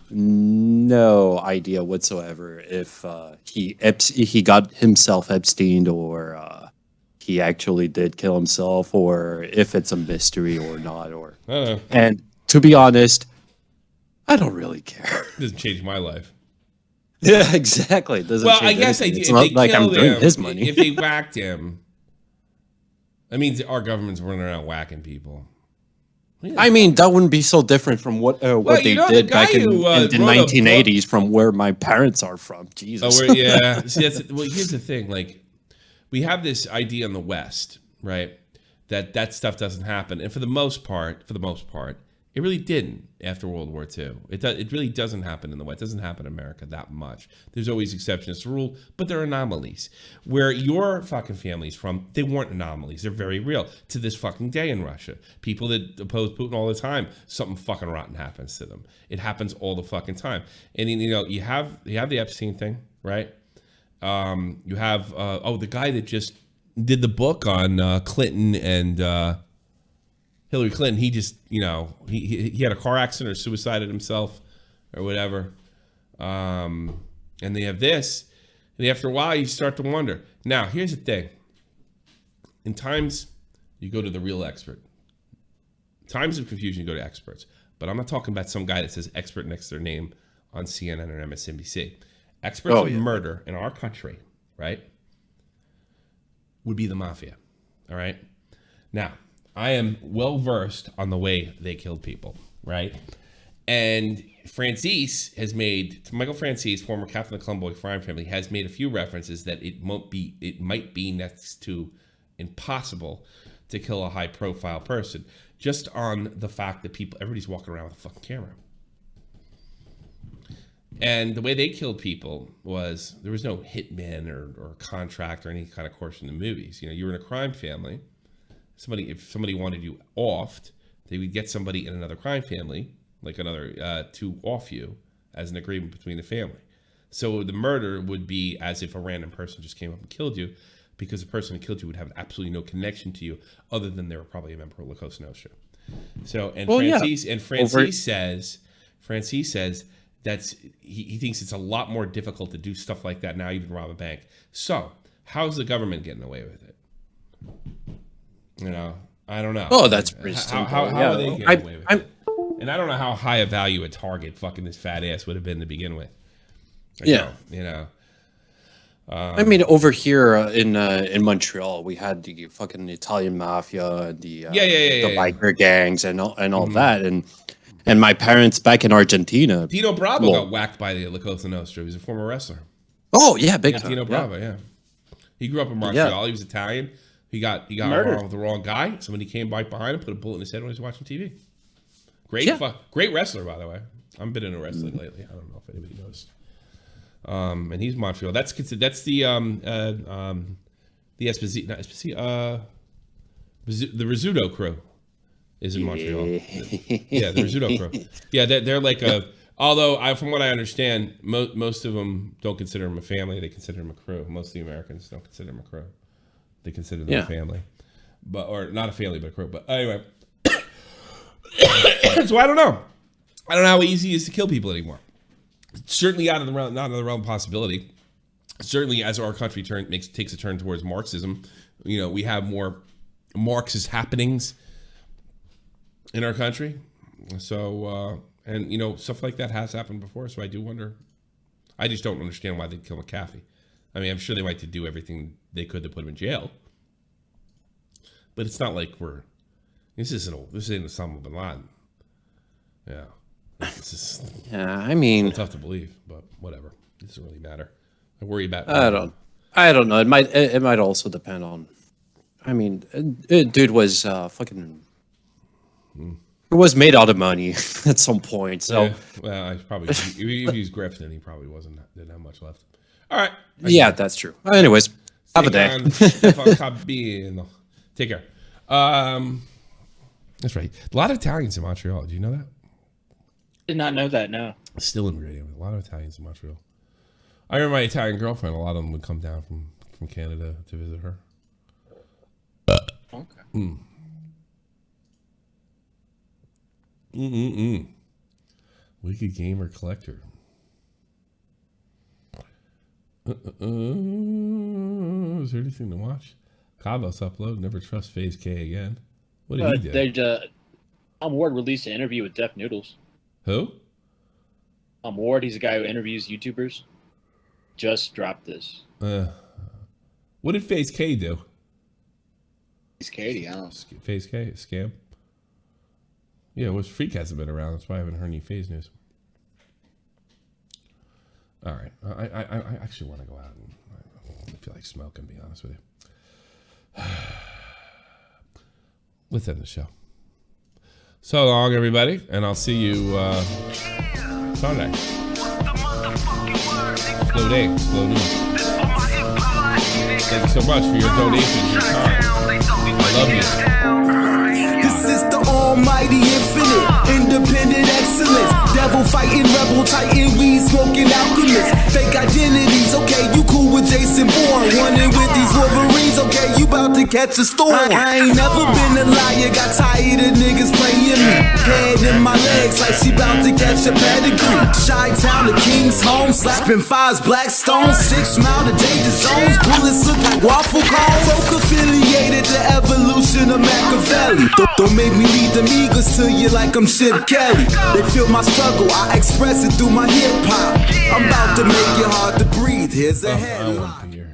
idea whatsoever if he got himself Epstein or he actually did kill himself, or if it's a mystery or not. And to be honest, I don't really care. It doesn't change my life. Yeah, exactly. It doesn't. Well, change I guess anything. it's not like I'm doing his money. If they whacked him, that means our government's running around whacking people. I mean, that wouldn't be so different from what they did back in the 1980s from where my parents are from. Jesus. Oh, yeah. See, here's the thing. Like, we have this idea in the West, right, that stuff doesn't happen. And for the most part, it really didn't after World War II. It really doesn't happen in the West. It doesn't happen in America that much. There's always exceptions to rule, but there are anomalies. Where your fucking family's from, they weren't anomalies. They're very real to this fucking day in Russia. People that oppose Putin all the time, something fucking rotten happens to them. It happens all the fucking time. And you have the Epstein thing, right? You have the guy that just did the book on Clinton and Hillary Clinton. He just, you know, he had a car accident or suicided himself or whatever. And they have this, and after a while you start to wonder. Now, here's the thing. In times, you go to the real expert. Times of confusion, you go to experts. But I'm not talking about some guy that says expert next to their name on CNN or MSNBC. Experts of murder in our country, right, would be the Mafia, all right? Now, I am well-versed on the way they killed people, right? And Michael Francis, former captain of the Colombo crime family, has made a few references that it might be next to impossible to kill a high-profile person, just on the fact that everybody's walking around with a fucking camera. And the way they killed people was there was no hitman or contract or any kind of course in the movies. You know, you were in a crime family. If somebody wanted you offed, they would get somebody in another crime family, like another, to off you as an agreement between the family. So the murder would be as if a random person just came up and killed you, because the person who killed you would have absolutely no connection to you other than they were probably a member of La Cosa Nostra. So, Francis says he thinks it's a lot more difficult to do stuff like that now, even rob a bank. So how's the government getting away with it? You know, I don't know. Oh, that's pretty simple. How are they getting away with it? And I don't know how high a value a target fucking this fat ass would have been to begin with. You know. I mean, over here in Montreal, we had the fucking Italian mafia, the biker gangs, and all that, and my parents back in Argentina. Dino Bravo got whacked by the La Cosa Nostra. He was a former wrestler. Oh yeah, big time. Dino Bravo, yeah. He grew up in Montreal. He was Italian. He got murdered with the wrong guy. Somebody came back behind him, put a bullet in his head when he was watching TV. Great wrestler, by the way. I've been into wrestling lately. I don't know if anybody knows. And he's Montreal. That's the the Rizzuto crew is in Montreal. Yeah, the Rizzuto crew. Yeah, they're like although from what I understand, most of them don't consider them a family. They consider them a crew. Most of the Americans don't consider them a crew. They consider them a family, or not a family, but a crew. But anyway, so I don't know. I don't know how easy it is to kill people anymore. Certainly not in the realm of possibility. Certainly, as our country takes a turn towards Marxism, you know, we have more Marxist happenings in our country. So, and you know, stuff like that has happened before. So I do wonder. I just don't understand why they'd kill Mcafee. I mean, I'm sure they might do everything they could to put him in jail, but it's not like this isn't Osama bin Laden. Yeah. I mean, it's tough to believe, but whatever. It doesn't really matter. I worry about. I don't know. It might also depend on. I mean, dude was fucking. It was made out of money at some point. So yeah, well, I probably if he's grifting, he probably didn't have much left. All right. Yeah, that's true. Anyways, have a day. Take care. That's right. A lot of Italians in Montreal. Do you know that? Did not know that, no. Still in radio. A lot of Italians in Montreal. I remember my Italian girlfriend, a lot of them would come down from Canada to visit her. Okay. Wicked Gamer Collector. Is there anything to watch? Cabos upload. Never trust Phase K again. What did he do? Tom Ward released an interview with Def Noodles. Who? Tom Ward. He's a guy who interviews YouTubers. Just dropped this. What did Phase K do? Phase K, I don't know. Phase K? Scam? Yeah, Freak hasn't been around. That's why I haven't heard any Phase news. All right. I actually want to go out and I feel like smoking, to be honest with you. Let's end the show. So long, everybody, and I'll see you Sunday. Slow day, slow news. Thank you so much for your donations, your time. I love you. This is the almighty infinite, independent excellence. Devil fighting, rebel titan, weed smoking alchemist. Fake identities, okay, you cool with Jason Bourne. Running with these Wolverines, okay, you about to catch a storm. I ain't never been a liar, got tired of niggas playing me. Head in my legs like she about to catch a pedigree. Chi-town, the King's home, slapping fives, black stones, 6 mile to danger zones. Bullets look like waffle cones. Folk affiliated to evolution of Machiavelli. Don't make me lead them eagles to you like I'm Chip Kelly. They feel my struggle, I express it through my hip hop. I'm about to make it hard to breathe. Here's a headline.